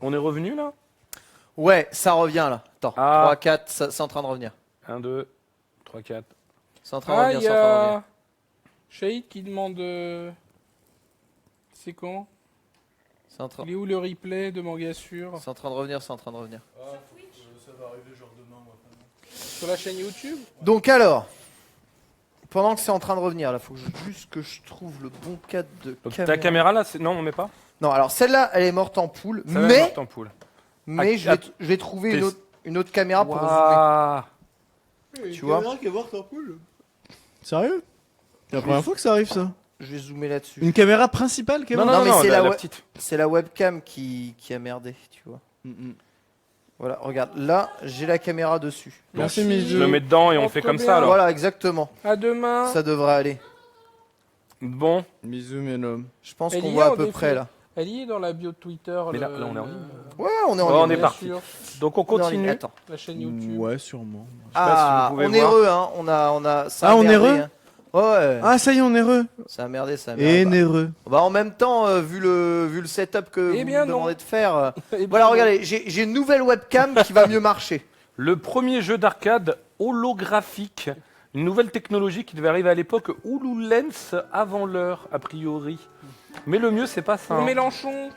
On est revenu là? Ouais, ça revient là. Attends, Ah. 3, 4, c'est en train de revenir. 1, 2, 3, 4. C'est en train de Ah, revenir, il y c'est en train de revenir. a Shahid qui demande... C'est quand? C'est en train... Il est où le replay de Mangasure? C'est en train de revenir, c'est en train de revenir. Ça va arriver genre demain, moi. Sur la chaîne YouTube? Donc alors, pendant que c'est en train de revenir, là, faut juste que je trouve le bon cadre de Donc, caméra. ta caméra là, non, on met pas? Non, alors celle-là, elle est morte en poule, Ça va être mais, morte en poule. mais Ah, je vais trouver t'es- une autre caméra pour zoomer. Waouh. Tu vois qui est morte en poule. Sérieux? C'est la première fois que ça arrive ça. Je vais zoomer là-dessus. Une caméra principale qui est Non, morte non, mais non, c'est la la petite. C'est la webcam qui a merdé, tu vois. Voilà, regarde, là, j'ai la caméra dessus. Merci Je Mizu. le mets dedans et on Montre fait comme bien. ça alors. Voilà, exactement. À demain. Ça devrait aller. Bon, Bisous mes noms. Je pense Elle qu'on y voit est à en peu défi. près là. Elle y est dans la bio de Twitter. Mais là, on est en ligne. Ouais, on est en Oh, ligne. on est parti. Sur donc on On est en ligne. continue. Attends. la chaîne YouTube. Ouais, sûrement. sais pas si Ah, vous pouvez on est voir. heureux, hein. On a. Ça a Ah, on est merdé, heureux hein. Ouais. Ah, ça y est, on est heureux. Ça a merdé, ça a Et merdé. néreux. Bah, en même temps, vu le setup que Eh vous bien, me non. demandez de faire. Eh bien, Voilà, non. regardez, j'ai une nouvelle webcam qui va mieux marcher. Le premier jeu d'arcade holographique. Une nouvelle technologie qui devait arriver à l'époque HoloLens avant l'heure, a priori. Mais le mieux, c'est pas ça. Pour hein. Mélenchon.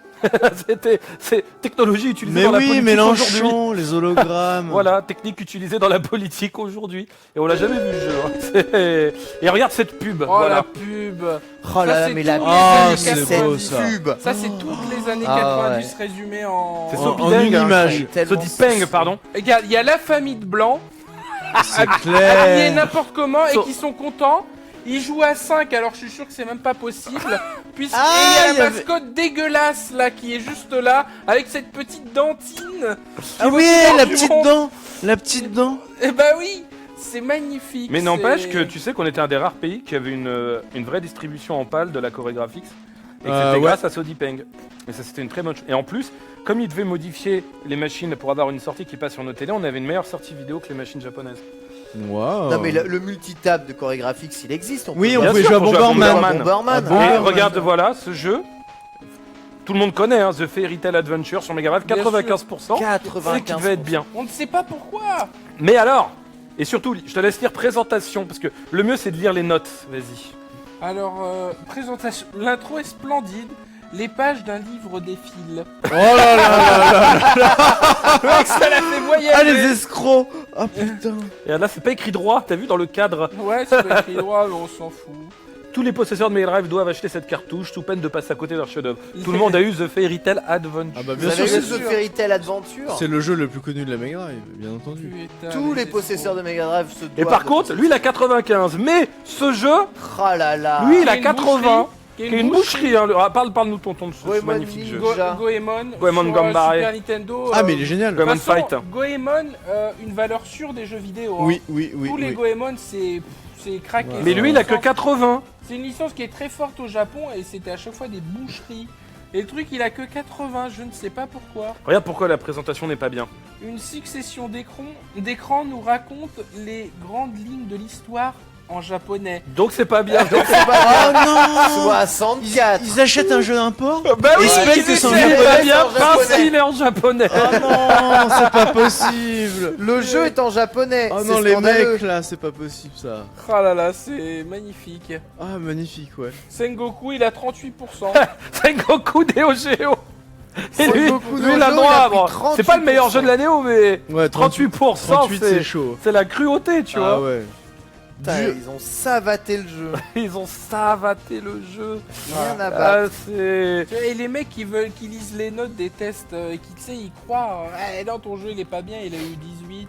C'est technologie utilisée Mais dans la oui, politique aujourd'hui. Mélenchon, les hologrammes. Voilà, technique utilisée dans la politique aujourd'hui. Et on l'a jamais vu le jeu. hein. C'est- Et regarde cette pub. Oh voilà. la pub. Oh là là, c'est mais la tous les pub, années cette 90. ça. pub. Ça c'est toutes les années Ah, 90 résumées en... C'est En- Sopideng, en une hein. image. Tellement Sopipeng, pardon. Regarde, il y a la famille de blancs, C'est habillés clair. n'importe comment et So- qui sont contents. Ils jouent à 5 alors je suis sûr que c'est même pas possible. Puisqu'il Ah, y a il y la avait- mascotte dégueulasse là qui est juste là avec cette petite dentine. Ah oui, veut la du petite monde. dent. La petite dent. Eh bah oui, c'est magnifique. Mais n'empêche c'est- que tu sais qu'on était un des rares pays qui avait une vraie distribution en PAL de la chorégraphie. Et que Ouais. c'était grâce à Sodipeng. Et ça, c'était une très bonne chose. Et en plus, comme ils devaient modifier les machines pour avoir une sortie qui passe sur nos télés, on avait une meilleure sortie vidéo que les machines japonaises. Waouh. Non, mais le multitap de chorégraphique, s'il existe, on Oui, peut on Bien pouvait sûr, jouer à pour jouer à Bomberman. Bomberman. Ah bon Et ouais. regarde, voilà, ce jeu. Tout le monde connaît, hein, The Fairy Tail Adventure sur Mega Drive, Bien sûr. 95%. C'est 95%. qui devait être bien. On ne sait pas pourquoi. Mais alors, et surtout, je te laisse lire présentation, parce que le mieux c'est de lire les notes. Vas-y. Alors, présentation. L'intro est splendide. Les pages d'un livre défilent. Oh là là là. Mec, ça l'a fait voyager. Ah, les escrocs. Ah putain. Et là, c'est pas écrit droit, t'as vu dans le cadre. Ouais, c'est pas écrit droit, mais on s'en fout. Tous les possesseurs de Mega Drive doivent acheter cette cartouche sous peine de passer à côté de leur chef-d'œuvre. Tout le monde a eu The Fairy Tail Adventure. Ah bah Vous bien avez sûr, vu c'est The Fairy Tail Adventure? c'est le jeu le plus connu de la Mega Drive, bien entendu. Tous les possesseurs de Mega Drive se doivent. Et par contre, lui il a 95, mais ce jeu, Oh là là. lui il a Qui est une 80, Qui est qui est une boucherie. Hein. Parle-nous tonton de ce Goemon magnifique jeu. Ninja. Goemon. Goemon sur, Gambare. Super Nintendo. Ah mais il est génial. Goemon de toute façon, Fight. Goemon, une valeur sûre des jeux vidéo. hein. Oui, oui, oui. Tous les oui. Goemon, c'est craqué. Ouais. Mais C'est lui une il a que licence- 80. C'est une licence qui est très forte au Japon et c'était à chaque fois des boucheries. Et le truc, il a que 80, je ne sais pas pourquoi. Regarde pourquoi la présentation n'est pas bien. Une succession d'écrans nous raconte les grandes lignes de l'histoire en japonais. Donc c'est pas bien. Oh non. 64. Ils achètent un jeu d'import. Bah oui, ils mettent que c'est en c'est japonais. pas bien en japonais. parce qu'il est en japonais. Oh non, c'est pas possible. Le jeu est en japonais. Oh c'est non, les scandaleux. mecs là, c'est pas possible ça. Oh là là, c'est magnifique. Ah magnifique, ouais. Sengoku, il a 38%. Sengoku Neo Geo. Et lui, Sengoku lui Neo il a Geo, droit. il a pris Bon, c'est pas le meilleur 38%. jeu de la Neo, mais Ouais, 38%, 38 c'est c'est chaud. c'est la cruauté, tu Ah vois. ouais. Putain, ils ont savaté le jeu. Ils ont savaté le jeu. Rien à battre. Ah, c'est. Tu vois, et les mecs qui lisent les notes des tests, qui tu sais, ils croient, non, ton jeu il est pas bien, il a eu 18,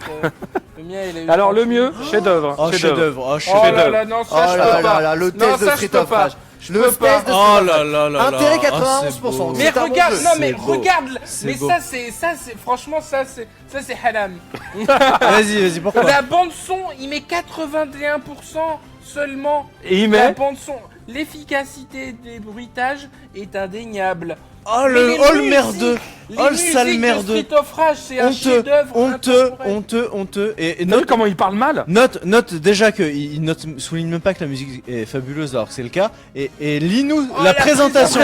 le mien il a eu Alors le 38. mieux, chef-d'œuvre. Oh chef-d'œuvre. Oh Oh chef-d'œuvre. là là, non, Oh ça je là peux là pas. là, le Non, test de ça, je Street peux of pas. Rage. Je Le peux test pas. de Street Oh of là Rage. là là là. Intérêt Ah, 91%. c'est beau. Mais C'est un bon regarde, jeu. non mais C'est beau. regarde, C'est mais beau. ça c'est, franchement ça c'est haram. Vas-y, pourquoi? La bande son, il met 81% seulement. Et il La met. bande son, l'efficacité des bruitages est indéniable. Oh Mais les le musiques, merdeux. Les Oh, le musiques sale de merdeux. Street of Rage, c'est un chef-d'œuvre. Honteux. Et T'as vu note, comment il parle mal? note déjà que souligne même pas que la musique est fabuleuse alors que c'est le cas. Et lis-nous Oh, la présentation.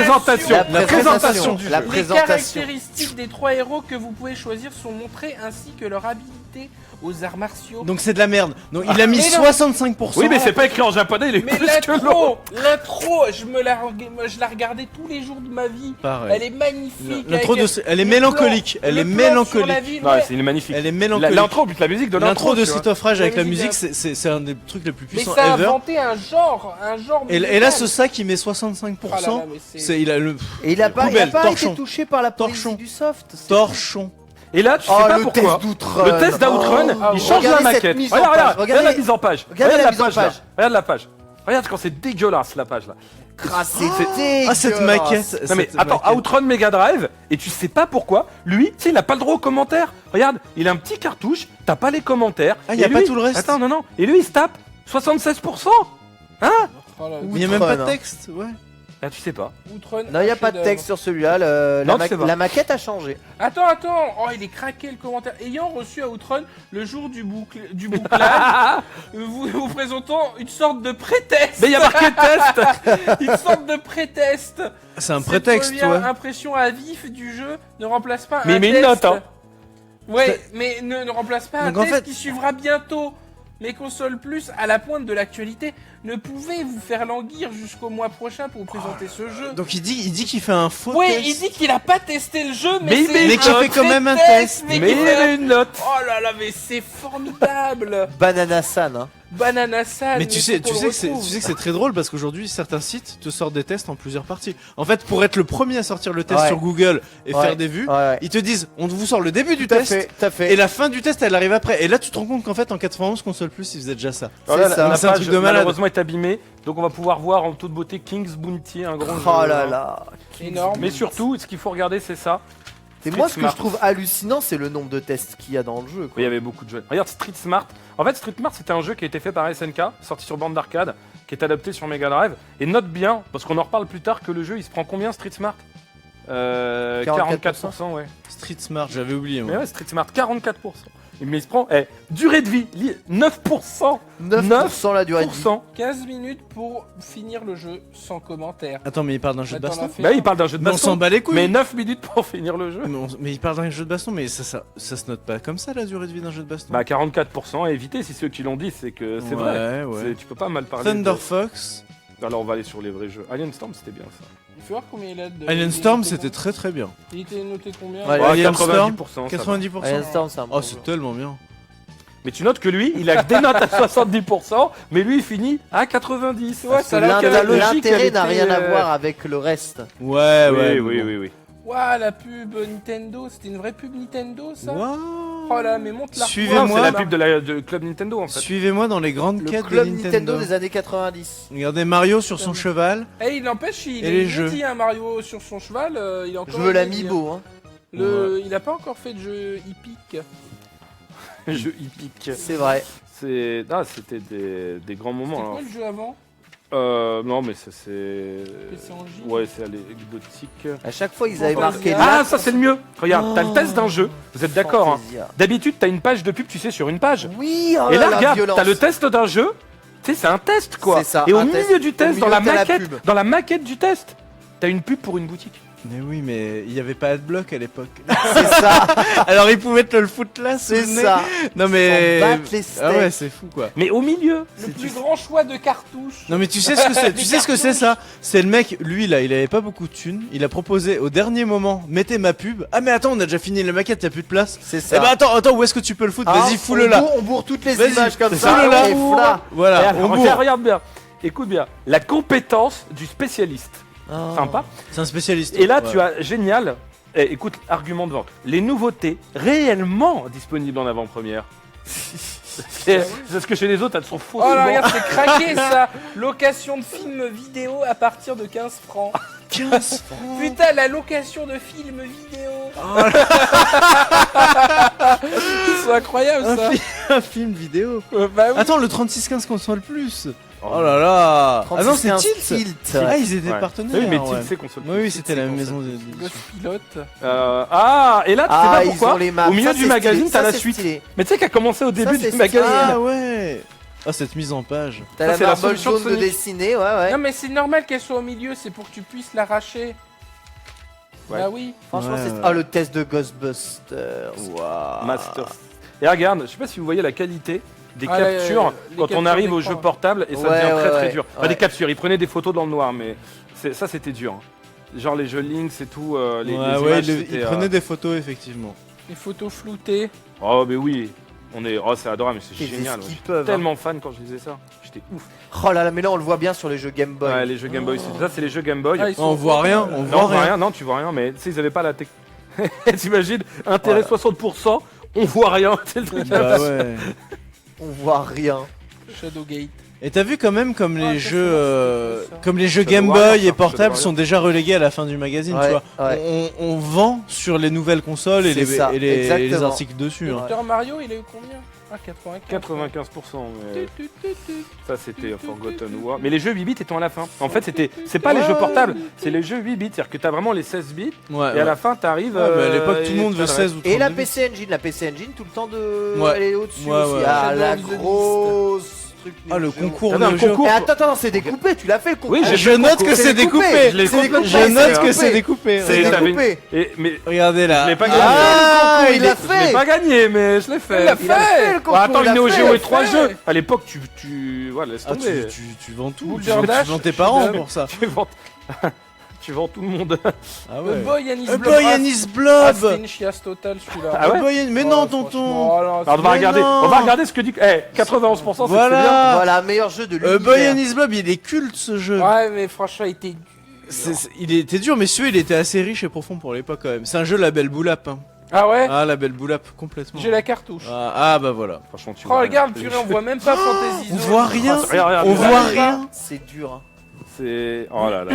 La présentation du La jeu. Les présentation. caractéristiques des 3 héros que vous pouvez choisir sont montrées ainsi que leur habilité aux arts martiaux. Donc c'est de la merde. Donc il a mis Mais non. 65%. Oui, mais c'est pas écrit en japonais, il est Mais plus que l'autre. l'intro, je la regardais tous les jours de ma vie. Pareil. Elle est magnifique. L'intro avec elle est le mélancolique. plan- Elle est le plan sur mélancolique. la ville, Ouais, ouais. c'est magnifique. Elle est mélancolique. L'intro, plus la musique de L'intro de tu vois. Street of Rage avec Ouais, la musique, musique, c'est un des trucs les plus Mais puissants ça a ever. inventé un genre Et là, musical. ce sac, il met 65%. Oh là là, mais C'est il a le Et il a pas, Poubelle, été torchon. touché par la police Torchon. du soft. c'est- torchon. Et là, tu sais Oh, pas le pourquoi. test d'Outrun. Le test d'Outrun, Oh, il change la regardez cette maquette. mise en Regarde, page, regarde, regarde la regardez- mise en page. regardez Regarde la la mise en page là. page. Regarde la page. Regarde quand c'est dégueulasse la page là. Ah, c'est dégueulasse. Ah, cette maquette. Non mais cette attends, maquette. Outrun Mega Drive, et tu sais pas pourquoi, lui, tu sais, il a pas le droit aux commentaires. Regarde, il a un petit cartouche, t'as pas les commentaires. Ah, y a et pas lui- tout le reste. Attends, non. Et lui, il se tape 76%. Hein? Oh là, Il y a même pas de Outrun, hein. texte, ouais. Ah, tu sais pas. Outrun, Non, il n'y a un pas de chef-d'œuvre. texte sur celui-là. Non, tu sais pas. La maquette a changé. Attends. Oh, il est craqué le commentaire. Ayant reçu à Outrun le jour du bouclage, vous présentons une sorte de pré-test. Mais il y a marqué test. Une sorte de pré-test. C'est un Cette prétexte, première ouais. impression à vif du jeu ne remplace pas Mais un il met test. une note, hein. Ouais, mais ne remplace pas un Donc, en test fait- qui suivra bientôt. Mais Console Plus, à la pointe de l'actualité, ne pouvait vous faire languir jusqu'au mois prochain pour vous présenter ce jeu. Donc il dit qu'il fait un faux Ouais, test. il dit qu'il a pas testé le jeu, Mais il c'est met mais une qu'il note. fait quand même un pré-test, test. mais Mais qu'il il fait a une note. Oh là là, mais c'est formidable. Banana San. Hein. Banana San. Mais tu sais que c'est très drôle parce qu'aujourd'hui certains sites te sortent des tests en plusieurs parties. En fait, pour être le premier à sortir le test Ouais. sur Google et Ouais. faire des vues, Ouais. ils te disent on vous sort le début du Tout à test fait, tout à fait. et la fin du test elle arrive après. Et là tu te rends compte qu'en fait en 91 console plus ils faisaient déjà ça. Voilà, ça. la C'est un page truc de malade. malheureusement est abîmée, donc on va pouvoir voir en toute beauté King's Bounty, un grand Oh jeu. là là. Énorme. Mais surtout, ce qu'il faut regarder, c'est ça. Et Street moi, ce que Smart. je trouve hallucinant, c'est le nombre de tests qu'il y a dans le jeu. Oui, Quoi. il y avait beaucoup de jeux. Regarde Street Smart. En fait, Street Smart, c'était un jeu qui a été fait par SNK, sorti sur bande d'arcade, qui est adapté sur Mega Drive. Et note bien, parce qu'on en reparle plus tard, que le jeu, il se prend combien Street Smart 44%, ouais. Street Smart, j'avais oublié moi. Mais ouais, Street Smart, 44%. Mais il se prend, durée de vie, 9%. 9% la durée de vie. 15 minutes pour finir le jeu sans commentaire. Attends, mais il parle d'un jeu de Attends, baston. la fin. Bah, il parle d'un jeu de Mais on s'en baston. bat les couilles. Mais 9 minutes pour finir le jeu. Mais il parle d'un jeu de baston, mais ça se note pas comme ça la durée de vie d'un jeu de baston. Bah, 44% à éviter, si ceux qui l'ont dit, c'est que c'est vrai. Ouais. Tu peux pas mal parler. Thunder de- Fox, Alors, on va aller sur les vrais jeux. Alien Storm, c'était bien ça. Il faut voir combien il a de. Alien il Storm était c'était très très bien. Il était noté combien Ouais, Alien 90%. ça va. 90%. Alien Storm, c'est un bon Oh jeu. c'est tellement bien. Mais tu notes que lui, il a que des notes à 70%, mais lui, il finit à 90. Ouais, Parce que l'intérêt n'a rien à voir avec le reste. Ouais Oui. Ouah, la pub Nintendo, c'était une vraie pub Nintendo ça Wow. Oh là, mais monte la Suivez-moi. Non, c'est la là. pub de Club Nintendo en fait. Suivez-moi dans les grandes Le quêtes club de Nintendo des années 90. Regardez Mario sur son cheval. Eh, il n'empêche, il Et est les bien jeux. dit, hein, Mario sur son cheval, il a encore. Je veux bien l'amiibo. Hein. dit, Il a pas encore fait de jeu hippique. Jeu hippique. C'est vrai. C'était des grands moments. C'était alors. quoi le jeu avant Non, mais ça c'est. PC Engine. Ouais, c'est anecdotique. À chaque fois, ils avaient Fantasia. marqué Ah, là. ça c'est le mieux. Regarde, t'as le test d'un jeu. Vous êtes d'accord hein. Fantasia. D'habitude, t'as une page de pub, tu sais, sur une page. Oui, oh Et là, la regarde, violence. t'as le test d'un jeu. Tu sais, c'est un test quoi. C'est ça, Et au un milieu test. du Au test, milieu, dans la t'as la maquette, pub. dans la maquette du test, t'as une pub pour une boutique. Mais oui, mais il y avait pas Adblock à l'époque. C'est ça, Alors ils pouvaient te le foutre là, sous c'est le nez. ça. Non mais. S'en battent les steaks. Ah ouais, c'est fou quoi. Mais au milieu. Le plus grand choix de cartouches. Non mais tu sais ce que c'est, tu sais ce que c'est ça. C'est le mec, lui là, il avait pas beaucoup de thunes. Il a proposé au dernier moment, mettez ma pub. Ah mais attends, on a déjà fini la maquette, y a plus de place. C'est Eh ça. ben attends, où est-ce que tu peux le foutre Ah, Vas-y, fous-le là. On bourre toutes les Vas-y, images comme c'est ça. ça, là. Et fla. Voilà, Et alors, on bourre. regarde bien. Écoute bien. La compétence du spécialiste. Oh. Sympa. C'est un spécialiste. Et là, Ouais. tu as génial. Écoute, argument de vente. Les nouveautés réellement disponibles en avant-première. Parce que chez les autres, elles sont fausses. Oh là, regarde, c'est craqué ça. Location de films vidéo à partir de 15 francs. 15 francs. Putain, la location de films vidéo. C'est incroyable ça. Un film vidéo. Bah oui. Attends, le 3615 console plus. Oh là là. Ah 36, non, c'est un Tilt. Tilt. Ah, ils étaient Ouais. partenaires. Oui, mais ouais. Tilt, c'est console. Oui, c'était la c'est maison console. de. Ghost Pilote. Et là, tu sais pas ils pourquoi ont les maps. au milieu Ça, du c'est magazine, stylé. t'as Ça, la c'est suite. stylé. Mais tu sais qu'à commencé au début c'est du magazine. Ah ouais. Ah, cette mise en page. T'as Ça, la c'est la marble solution de jaune de Sonic. dessiner, ouais. Non mais c'est normal qu'elle soit au milieu, c'est pour que tu puisses l'arracher. Ouais. Bah oui. Franchement, Ouais, c'est. ouais. Ah, le test de Ghostbusters. Waouh. Masters. Et regarde, je sais pas si vous voyez la qualité des Ah, captures les quand on captures arrive au d'écran. jeu portable et ça Ouais, devient très ouais, très dur. Enfin, ouais. des captures, ils prenaient des photos dans le noir, mais ça c'était dur. Hein. Genre les jeux Lynx et tout, les Ouais, images, ouais, c'était, il prenait des photos, effectivement. Les photos floutées. Oh mais oui, c'est adorable, mais c'est Ils faisaient génial. ce ouais. qu'ils peuvent, J'étais tellement fan quand je lisais ça. J'étais ouf. Oh là là, mais là, on le voit bien sur les jeux Game Boy. Ouais, les jeux Game Boy, ça c'est les jeux Game Boy. Ah, ils sont On voit rien, on Non, voit on voit rien. rien, non, tu vois rien, mais tu sais, ils avaient pas la tech. T'imagines, intérêt 60%, on voit rien, c'est le truc. Bah ouais. On voit rien. Shadowgate. Et t'as vu quand même comme Ah, les ça, jeux, c'était ça. comme les jeux Shadow Game Warrior, Boy ça, et portables Shadow sont déjà relégués à la fin du magazine, tu Ouais, vois. ouais. On vend sur les nouvelles consoles et C'est les, ça, et les exactement. articles dessus. Hein. Docteur Mario, il a eu combien? Ah, 95. 95%, mais Tu, tu, tu, tu. ça c'était Forgotten War. Mais les jeux 8 bits étant à la fin. En fait, c'est pas les jeux portables, c'est les jeux 8 bits. C'est-à-dire que t'as vraiment les 16 bits Ouais, et à la fin t'arrives. Ouais, mais à l'époque, tout le monde veut 16 ou 32 Et la bits. PC Engine, tout le temps de. Ouais. Elle est au-dessus Ouais, aussi. ouais. Ah, Shadow la of the Beast. grosse truc. Ah, le du jeu. concours Ah, non, de le jeux. concours. Et attends, c'est découpé, tu l'as fait le concours. Oui, Je note que c'est découpé. Je l'ai C'est découpé, compris. Je c'est note que découpé. c'est découpé. C'est- C'est t'avais- découpé. Mais Regardez là. Je l'ai pas gagné. Ah, il l'a je l'ai fait. pas gagné, mais je l'ai fait. Il l'a Il a fait le Bon, concours. attends, il le a Neo fait. Geo et 3 fait. jeux. À l'époque, tu voilà, laisse Ah, tomber. tu vends tout. Boulder Tu Dash, vends tes parents tu pour ça. Tu vends, tu vends tout le monde. Ah A ouais. Boy and His A Blob. Boy and His Ah, Blob. c'était une chiasse totale celui-là. Ah ouais A Boy and- Mais non, tonton. Alors, Alors, Mais non. on va regarder ce que dit. 91%, c'est Voilà. bien. Voilà, meilleur jeu de A Boy and l'univers. His Blob, il est culte ce jeu. Ouais, mais franchement, il était. Il était dur, mais celui il était assez riche et profond pour l'époque quand même. C'est un jeu label Boulap. Hein. Ah ouais. Ah, label Boulap, complètement. J'ai la cartouche. Ah bah voilà. Franchement, tu Oh, vois. regarde, purée, on voit même pas Fantasy On Zone. voit rien. Regarde, On regarde. voit rien. C'est dur. Hein. C'est. Oh là là.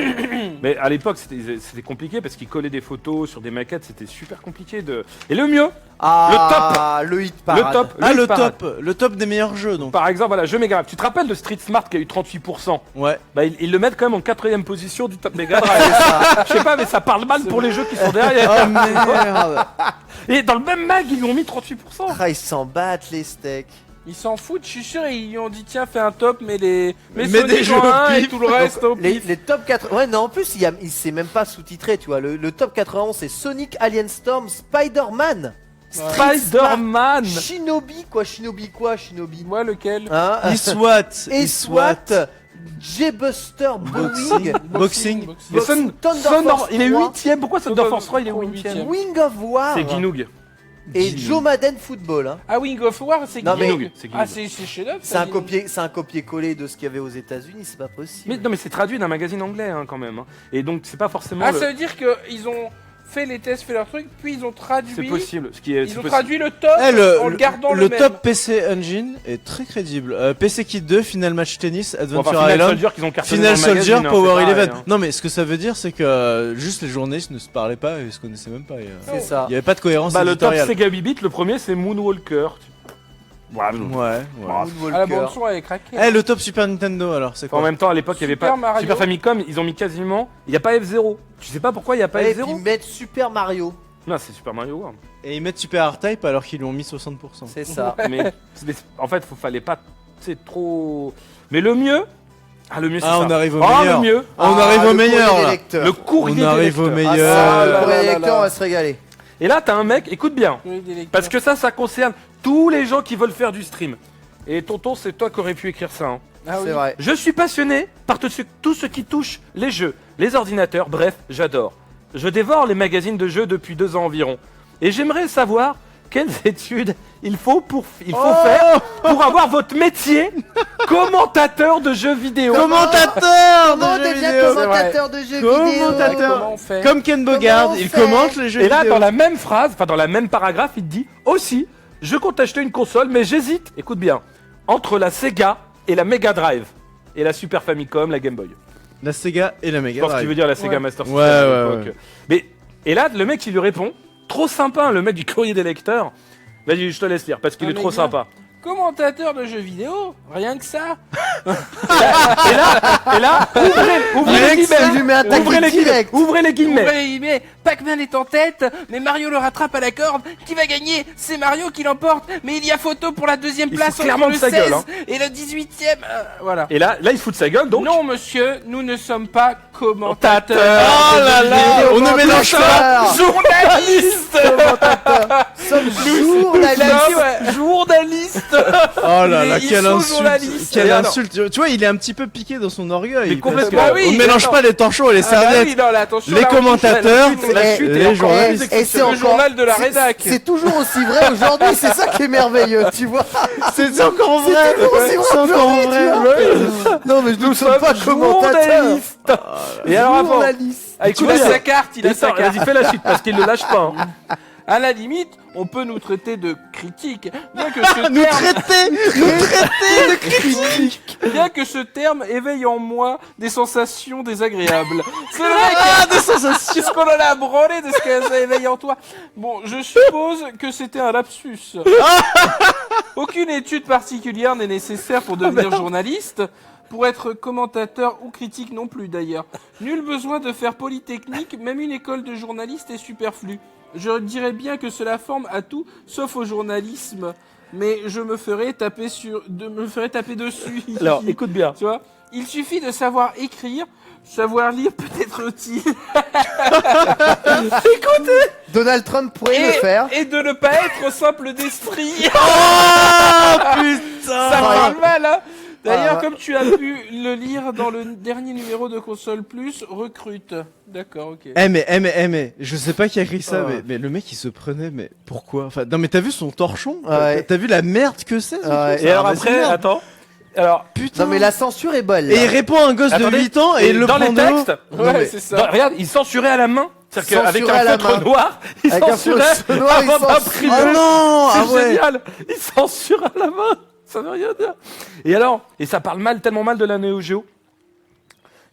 Mais à l'époque, c'était compliqué parce qu'ils collaient des photos sur des maquettes, c'était super compliqué de. Et le mieux, Ah, le hit parade. le top, Ah, hit le parade. top. Le top des meilleurs jeux donc. Par exemple, voilà, jeu Mega Drive. Tu te rappelles de Street Smart qui a eu 38%? Ouais. Bah, ils le mettent quand même en 4ème position du top Mega Drive. Je sais pas, mais ça parle mal pour les jeux qui sont derrière. Oh merde. Et dans le même mag, ils lui ont mis 38%. Ah, ils s'en battent les steaks. Ils s'en foutent, je suis sûr, ils lui ont dit tiens, fais un top, mais les. Mais Sonic des jeux en un au et pif. tout le reste au Les, pif. les top 4. Ouais, non, en plus, il s'est même pas sous-titré, tu vois. Le top 91, c'est Sonic, Alien Storm, Spider-Man, Street Spider-Man. Smart, Shinobi, Shinobi. Moi, lequel Hein Iswat. Et SWAT, J-Buster, Boxing. Boeing, Boxing. Et Thunder Thunder- Force il est 3, 8ème. Pourquoi Thunder Force 3 il est Thunder 8ème? Wing of War C'est Ginoog. et Joe Madden Football. Hein. Ah, Wing of War, c'est Non, mais- Ginoog. Ginoog. C'est Ah, Ginoog. c'est chef-d'œuvre. C'est ça, un Ginoog. copier-coller de ce qu'il y avait aux États-Unis, c'est pas possible. Mais non, mais c'est traduit d'un magazine anglais hein, quand même. Hein. Et donc c'est pas forcément. Ah, le- ça veut dire qu'ils ont fait les tests, fait leur truc, puis ils ont traduit. C'est possible. Ce qui est. Ils c'est ont possible. traduit le top Eh, en le gardant le le même. top PC Engine est très crédible. PC Kit 2, Final Match Tennis, Bon, Adventure enfin, Final Island, Soldier qu'ils ont cartonné Final dans le magazine, Soldier, hein, Power c'est pareil, 11. hein. Non mais ce que ça veut dire c'est que juste les journalistes ne se parlaient pas et se connaissaient même pas. C'est ça. Il y avait pas de cohérence Bah, le top éditoriale. Sega 8 bits, le premier c'est Moonwalker. Ouais, Ouais. Bah, Ah, la bande son elle est craquée. Eh le top Super Nintendo alors c'est En quoi? même temps, à l'époque, il n'y avait Super pas Mario. Super Famicom, ils ont mis quasiment. Il n'y a pas F0. Tu sais pas pourquoi il n'y a pas Et puis F0? mettre Super Mario, Non, c'est Super Mario World. Et ils mettent Super R-Type alors qu'ils lui ont mis 60%. c'est ça. Mais en fait, fallait pas. C'est trop. Mais le mieux. Ah, le mieux, c'est Ah, ça. on arrive au Ah, meilleur. le mieux. On arrive au meilleur là. Le courrier On des arrive au lecteurs. meilleur. Ah, ça, là, pour les là, lecteurs, là. on va se régaler. Et là, t'as un mec, écoute bien. Oui, des lecteurs. Parce que ça concerne tous les gens qui veulent faire du stream. Et tonton, c'est toi qui aurais pu écrire ça. Hein. Ah oui. C'est vrai. Je suis passionné par tout ce qui touche les jeux, les ordinateurs, bref, j'adore. Je dévore les magazines de jeux depuis 2 ans environ. Et j'aimerais savoir quelles études il faut faire pour avoir votre métier commentateur de jeux vidéo. Commentateur Comment de jeux devient vidéo. commentateur de jeux Commentateur. vidéo Comment on fait Comme Ken Bogard, Comment on il fait commente les jeux Et là, vidéo. dans la même phrase, enfin dans la même paragraphe, il te dit aussi, je compte acheter une console, mais j'hésite, écoute bien, entre la Sega et la Mega Drive. Et la Super Famicom, la Game Boy. La Sega et la Je Mega pense qu'il Drive. veut dire la Sega Ouais. Master System Ouais, à ouais, l'époque. ouais. Mais, et là, le mec, il lui répond, trop sympa, hein, le mec du courrier des lecteurs. Vas-y, je te laisse lire, parce qu'il Ah, est mais trop bien. sympa. commentateur de jeux vidéo, rien que ça. Et là, ouvrez les Mec, il lui met un guillemets. Ouvrez les taquet guillemets. direct. Ouvrez les guillemets. Ouais, mais Pac-Man est en tête, mais Mario le rattrape à la corde. Qui va gagner? C'est Mario qui l'emporte. Mais il y a photo pour la deuxième Il place fout clairement entre de le sa 16 gueule, hein. et le 18ème. Voilà. Et là, il se fout de sa gueule, donc. Non, monsieur, nous ne sommes pas commentateurs. Oh là là, on ne mélange pas. Journalistes. Sommes journalistes. Journalistes. Oh là là, Ils quelle sont insulte. journalistes. Quelle Et alors insulte. Tu vois, il est un petit peu piqué dans son orgueil. Mais parce complètement. que Bah oui, on ne mélange attends. pas les torchons et les Ah bah serviettes. oui, non, là, attention, Les là, on touche commentateurs, à la chute, les encore journalistes. plus, Et c'est le encore journal de la c'est- rédac. C'est toujours aussi vrai aujourd'hui, c'est ça qui est merveilleux, tu vois. C'est encore vrai. C'est toujours aussi vrai C'est encore aujourd'hui, vrai. tu vois. Non mais nous ne sommes pas commentateurs. journalistes. Et alors avant. Journalistes. Ah, Il écoute a bien. sa carte, il a Et sa ça, carte. vas-y, fais la suite parce qu'il ne lâche pas. hein. À la limite, on peut nous traiter de critiques, bien que ce Nous terme, traiter de critique. bien que ce terme éveille en moi des sensations désagréables. C'est le mec, Ah, des sensations. qu'est-ce qu'on en a brûlé de ce que ça éveille en toi. Bon, je suppose que c'était un lapsus. Aucune étude particulière n'est nécessaire pour devenir journaliste. Pour être commentateur ou critique non plus d'ailleurs. Nul besoin de faire Polytechnique, même une école de journaliste est superflue. Je dirais bien que cela forme à tout, sauf au journalisme. Mais je me ferai taper dessus. Alors, écoute bien. Tu vois, il suffit de savoir écrire, savoir lire peut être utile. Donald Trump pourrait le faire. Et de ne pas être simple d'esprit. Oh Ça putain. parle mal, hein. D'ailleurs, Ah. comme tu as pu le lire dans le dernier numéro de Console Plus, recrute. D'accord, ok. Mais, je sais pas qui a écrit ça, Ah. mais le mec il se prenait, mais pourquoi? Enfin, non mais t'as vu son torchon? Ouais. T'as vu la merde que c'est? ce Ouais. truc Et alors Ah, vas-y, après, merde. attends. Alors, Putain. Non mais la censure est bonne. Et là. il répond à un gosse attendez, de 8 ans et il le dans prend les de haut. textes, Ouais, mais- c'est ça. regarde, il censurait à la main. C'est-à-dire qu'avec Censurait un à la feutre main. noir, il Avec un censurait feutre noir, il avant censure. d'imprimer. Oh non! C'est Ah ouais! génial. Il censure à la main. Ça veut rien dire. Et alors, et ça parle mal, tellement mal de la Neo Geo.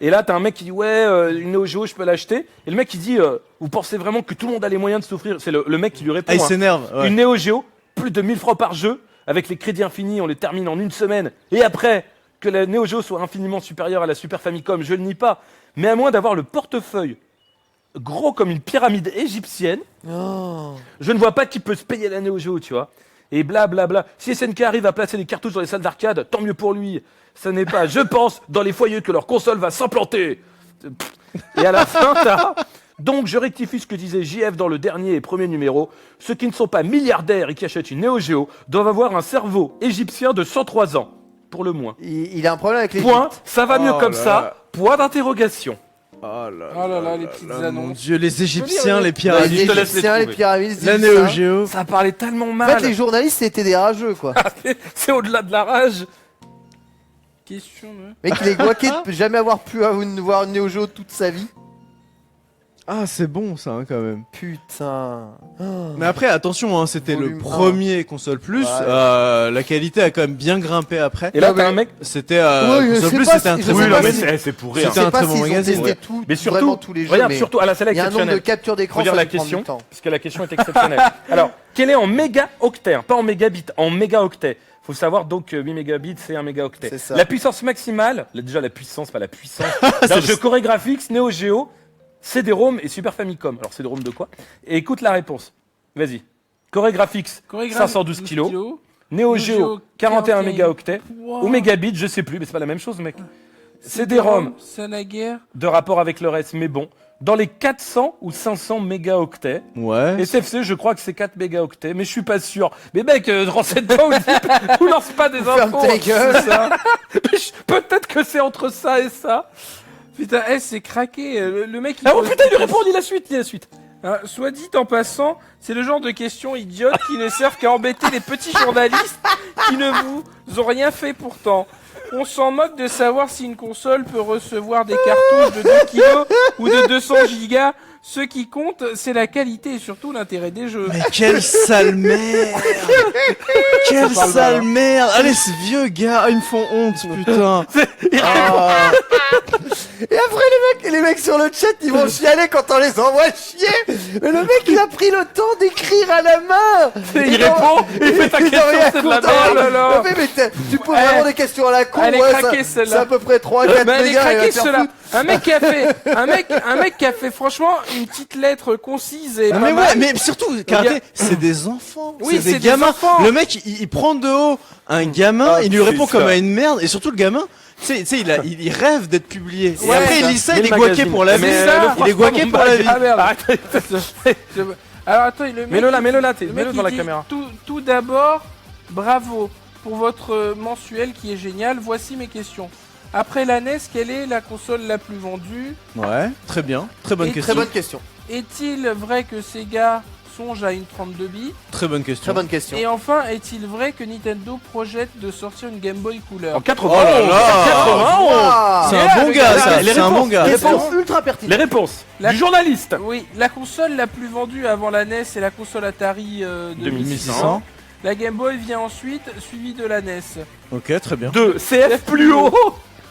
Et là, t'as un mec qui dit ouais, une Neo Geo, je peux l'acheter. Et le mec qui dit, vous pensez vraiment que tout le monde a les moyens de s'offrir? C'est le mec qui lui répond. Ah, il hein. s'énerve. Ouais. Une Neo Geo, plus de 1000 francs par jeu, avec les crédits infinis, on les termine en une semaine. Et après, que la Neo Geo soit infiniment supérieure à la Super Famicom, je le nie pas. Mais à moins d'avoir le portefeuille gros comme une pyramide égyptienne, Oh. je ne vois pas qui peut se payer la Neo Geo, tu vois. Et blablabla. Si SNK arrive à placer des cartouches dans les salles d'arcade, tant mieux pour lui. Ça n'est pas, je pense, dans les foyers que leur console va s'implanter. Et à la fin, t'as... Donc, je rectifie ce que disait JF dans le dernier et premier numéro. Ceux qui ne sont pas milliardaires et qui achètent une Neo Geo doivent avoir un cerveau égyptien de 103 ans. Pour le moins. Il a un problème avec les Point, ça va mieux Oh comme là ça. là. Point d'interrogation. Oh Oh là là, les petites Mon annonces. dieu, les Égyptiens, lire, les Les pyramides, je te laisse les Égyptiens, les trouver. pyramides, les la Égyptiens. Neo Geo. Ça parlait tellement En mal. fait, les journalistes c'était des rageux quoi. C'est au-delà de la rage. Question, ouais. Mec, il est guaqué de jamais avoir pu voir une Neo Geo toute sa vie. Ah, c'est bon ça, hein, quand même. Putain. Oh. Mais après, attention, hein, c'était le Volume premier console plus. Ouais. La qualité a quand même bien grimpé après. Et là, Non, t'as mais- un mec. C'était Ouais, je console sais plus, pas c'était un si- très je bon sais pas magazine. si- c'est pour Je rire. C'était sais un pas très bon s'ils ont magazine. testé tout, Mais surtout, vraiment tous les jeux. regarde, mais surtout, là, celle-là il y a un nombre de exceptionnelle. captures Faut d'écran. dire ça la peut prendre question, du temps. parce que la question est exceptionnelle. Alors, quelle est en mégaoctet, hein, pas en mégabits, en mégaoctet. Faut savoir donc 8 mégabits, c'est 1 mégaoctet. C'est ça. La puissance maximale, déjà la puissance, pas la puissance, d'un jeu chorégraphique, Neo Geo, CD-ROM et Super Famicom. Alors CD-ROM de quoi? Et écoute la réponse. Vas-y. Chorégraphique, 512 kilos. Neo Geo, 41 mégaoctets. Wow. Ou mégabits, je sais plus, mais c'est pas la même chose, mec. CD-ROM, C'est la guerre. de rapport avec le reste, mais bon. Dans les 400 ou 500 mégaoctets. Ouais. SFC, je crois que c'est 4 mégaoctets, mais je suis pas sûr. Mais mec, renseigne-toi ou lance pas des Ferme infos. ta gueule. c'est ça. Mais peut-être que c'est entre ça et ça. Putain, c'est craqué. Le mec, il Ah oh pose- putain, il lui répond, dis la suite. Hein, soit dit en passant, c'est le genre de questions idiotes qui ne servent qu'à embêter les petits journalistes qui ne vous ont rien fait pourtant. On s'en moque de savoir si une console peut recevoir des cartouches de 2 kilos ou de 200 gigas. Ce qui compte, c'est la qualité et surtout l'intérêt des jeux. Mais quelle sale merde. Quelle sale merde. Allez, ce vieux gars, ils me font honte, putain. Ah. Et après les mecs sur le chat ils vont chialer quand on les envoie chier. Mais le mec il a pris le temps d'écrire à la main. Il répond, il fait ta question, c'est de la merde. là là. Mais tu poses vraiment des questions à la con. Elle est Ouais, craquée, c'est celle-là. à peu près 3-4 Mais elle est mégas. craquée, il va te faire cela. foutre. Un mec qui a fait franchement une petite lettre concise et Ah pas mais mal. ouais, mais surtout, karaté, c'est des enfants. Oui, c'est c'est des des gamins. enfants. Le mec, il prend de haut un gamin, Ah, il lui répond putain. comme à une merde, et surtout le gamin, tu sais, il rêve d'être publié. Et Ouais, après, il ça. lit ça, Mais il est le guaqué magazine. pour la vie. Mais ça, le Il est guaqué pour la vie. Ah merde. Arrête. Alors attends, le mec. Mets-le là, mets-le là, le mets-le mec, dans il la dit, caméra. Tout d'abord, bravo pour votre mensuel qui est génial. Voici mes questions. Après la NES, quelle est la console la plus vendue? Ouais, très bien. Très bonne Et question. Très bonne question. Est-il vrai que Sega songe à une 32 bits? Très bonne question. Très bonne question. Et enfin, est-il vrai que Nintendo projette de sortir une Game Boy Couleur? En 80. Oh là là. 91. Ouah. C'est Mais un là, bon le gars, gars, ça. les C'est un réponses. bon gars. Réponse ultra pertinente. Les réponses La- du journaliste. Oui, la console la plus vendue avant la NES est la console Atari 2600. La Game Boy vient ensuite, suivie de la NES. Ok, très bien. 2. CF plus haut.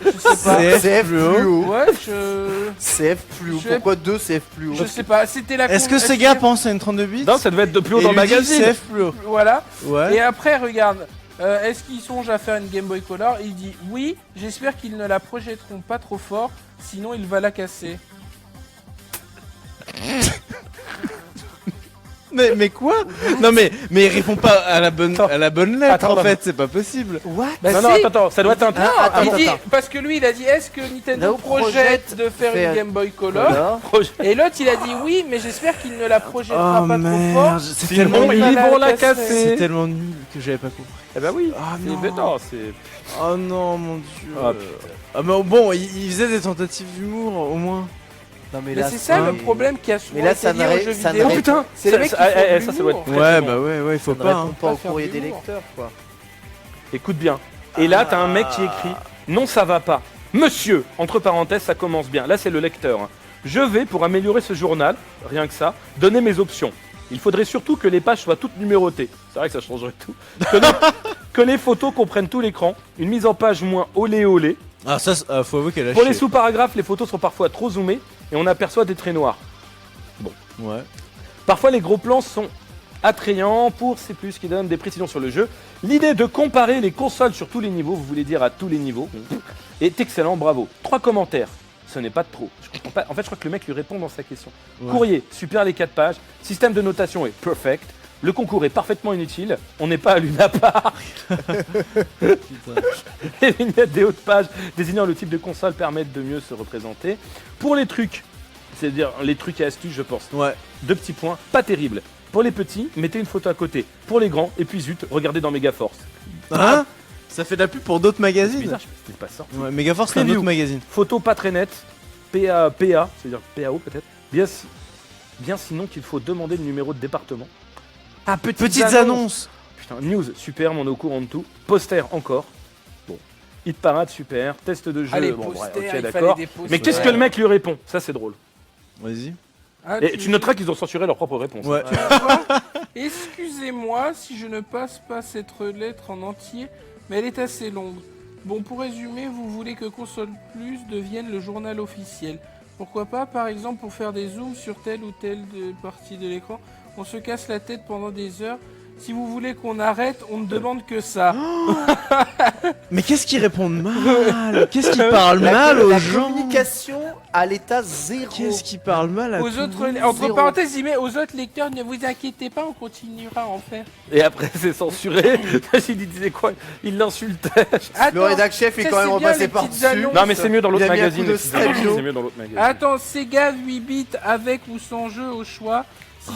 Je sais pas. CF plus haut. Ouais, je CF plus haut. Je- Pourquoi 2 CF plus haut? je sais pas. C'était la. Est-ce que est-ce Sega pense à une 32 bits? Non, ça devait être de plus haut Et dans le lui dit magazine. CF plus haut. Voilà. Ouais. Et après, regarde. Est-ce qu'ils songent à faire une Game Boy Color? Il dit oui. J'espère qu'ils ne la projetteront pas trop fort, sinon il va la casser. Mais quoi? Non mais il répond pas à la bonne lettre Attends, en attends. fait, c'est pas possible. What? Bah Non, si. non, attends, ça doit être un truc. Ah, attends, Il dit attends. parce que lui il a dit est-ce que Nintendo Nintendo projette de faire faire- une Game Boy Color? Voilà. Et l'autre il a dit oui, mais j'espère qu'il ne la projettera Oh pas trop fort. merde, c'est Sinon, tellement ils va la vont la casser. casser. c'est tellement nul que j'avais pas compris. Eh ben oui. Ah C'est non. bêtant, c'est. Oh non mon dieu. Ah, Ah mais bon, il faisait des tentatives d'humour au moins. Non mais Mais là c'est ça le c'est- problème qui a souvent Mais là, été ça lié n'arrête- aux jeux ça vidéo. Oh n'arrête- putain. C'est les mecs qui font de ça doit être l'humour. très, Ouais très bah bon. ouais, il faut Ça ne pas. répond pas au Pas faire courrier de des l'humour. lecteurs quoi. Écoute bien. Et là, t'as un mec qui écrit non, ça va pas. Monsieur, entre parenthèses, ça commence bien. Là, c'est le lecteur. Hein. Je vais, pour améliorer ce journal, rien que ça, donner mes options. Il faudrait surtout que les pages soient toutes numérotées. C'est vrai que ça changerait tout. Que les photos comprennent tout l'écran. Une mise en page moins olé olé. Ah ça, faut avouer qu'elle a Pour les chié. sous-paragraphes, les photos sont parfois trop zoomées et on aperçoit des traits noirs. Ouais. Parfois, les gros plans sont attrayants pour C+, qui donnent des précisions sur le jeu. L'idée de comparer les consoles sur tous les niveaux, vous voulez dire à tous les niveaux, est excellent, bravo. 3 commentaires, ce n'est pas de trop. Je comprends pas. En fait, je crois que le mec lui répond dans sa question. Ouais. Courrier, super les 4 pages. Système de notation est perfect. Le concours est parfaitement inutile. On n'est pas à Luna Park. Putain. Les vignettes des hautes pages désignant le type de console permettent de mieux se représenter. Pour les trucs, c'est-à-dire les trucs et astuces, je pense. Ouais. 2 petits points, pas terrible. Pour les petits, mettez une photo à côté. Pour les grands, et puis zut, regardez dans Megaforce. Hein? Ça fait de la pub pour d'autres C'est magazines. bizarre, je sais pas si c'était pas sorti. Ouais, Megaforce c'est un Preview. autre magazine. Photo pas très nette, PA, c'est-à-dire PAO peut-être. Bien sinon qu'il faut demander le numéro de département. Ah, Petites annonces. Putain, news, super, on est au courant de tout. Poster encore. Bon. Hit parade, super. Test de jeu, Ah, les bon, posters, ouais, ok, il d'accord. fallait des posters. Mais qu'est-ce que le mec lui répond? Ça, c'est drôle. Vas-y. Ah, Et tu noteras qu'ils ont censuré leur propre réponse. Ouais. Quoi Excusez-moi si je ne passe pas cette lettre en entier, mais elle est assez longue. Bon, pour résumer, vous voulez que Console Plus devienne le journal officiel. Pourquoi pas, par exemple, pour faire des zooms sur telle ou telle partie de l'écran, on se casse la tête pendant des heures. Si vous voulez qu'on arrête, on ne demande que ça. Mais qu'est-ce qu'ils répondent mal? Qu'est-ce qu'ils parlent mal aux La gens? communication à l'état 0. Qu'est-ce qu'ils parlent mal à Aux tout autres, le monde? entre zéro. parenthèses, il met aux autres lecteurs, ne vous inquiétez pas, on continuera à en faire. Et après, c'est censuré. Il disait quoi? Il l'insultait. Le rédac chef est ça, quand même c'est bien, repassé les par petites dessus. annonces. Non, mais c'est mieux dans l'autre Il a mis un magazine. coup de les petites annonces, stabilo. C'est mieux dans l'autre magazine. Attends, Sega 8 bits avec ou sans jeu au choix.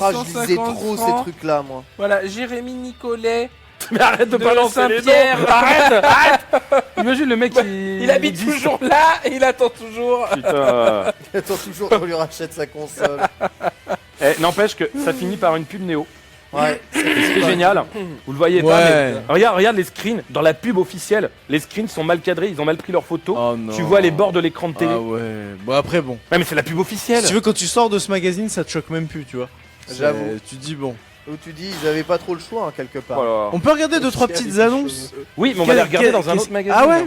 Ah, je lisais 650 trop ces francs. trucs là moi. Voilà, Jérémy Nicolet. Mais arrête de De balancer les noms. Saint-Pierre. Arrête. Imagine le mec Il habite dit- toujours là et il attend toujours. Putain. Il attend toujours qu'on lui rachète sa console. N'empêche que ça finit par une pub Néo. Ouais. Et ce qui est génial, vous le voyez pas, Ouais. mais regarde les screens dans la pub officielle. Les screens sont mal cadrés, ils ont mal pris leurs photos. Oh non. Tu vois les bords de l'écran de télé. Ah ouais. Bon après bon. Ouais, mais c'est la pub officielle. Si tu veux quand tu sors de ce magazine, ça te choque même plus, tu vois. J'avoue. Tu te dis bon. Où tu dis, ils avaient pas trop le choix, hein, quelque part. Voilà. On peut regarder 2-3 petites annonces. Oui, mais on va les regarder dans un autre magazine. Ah ouais.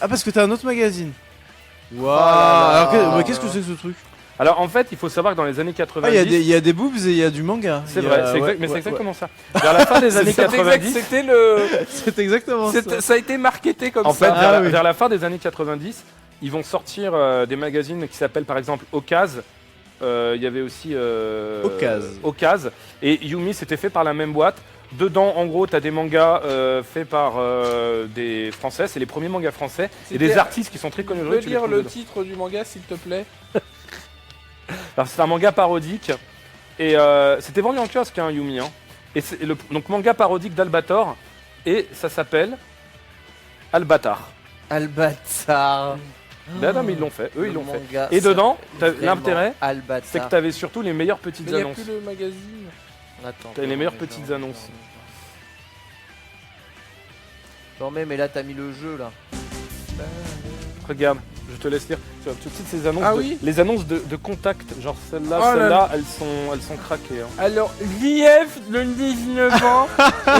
Ah parce que t'as un autre magazine. Waouh. là là. Alors qu'est-ce que c'est que ce truc? Alors en fait, il faut savoir que dans les années 90, Ah il y a des boobs et il y a du manga. c'est Il y vrai, a- c'est ouais, mais c'est ouais, exactement ça. Vers la fin des années C'est exact, 90, c'était le. ouais. C'est exactement ça. Ça a été marketé comme en fait, ça. vers, Ah oui. vers la fin des années 90, ils vont sortir des magazines qui s'appellent par exemple Okaz. Il y avait aussi Okaz. Et Yumi, c'était fait par la même boîte. Dedans, en gros, t'as des mangas faits par des Français. C'est les premiers mangas français. Et des C'était- artistes qui sont très connus Tu aujourd'hui. peux tu les lire trouves le dedans. titre du manga s'il te plaît? Alors c'est un manga parodique. Et c'était vendu en kiosque, hein, Yumi. Hein. Donc manga parodique d'Albator. Et ça s'appelle Albatar. Albatar. Là, non, mais ils l'ont fait. Eux, ils Le l'ont fait. manga, Et ça- dedans, vraiment l'intérêt, Albatar. c'est que t'avais surtout les meilleures petites Mais il n'y a annonces. plus le magazine. Attends. T'as les meilleures petites annonces. J'en mets, mais là t'as mis le jeu là. Regarde, je te laisse lire. Tu vois, toutes ces annonces, Ah oui les annonces de contact, genre celle-là, Oh là celle-là, elles sont craquées. Hein. Alors, JF de 19 ans,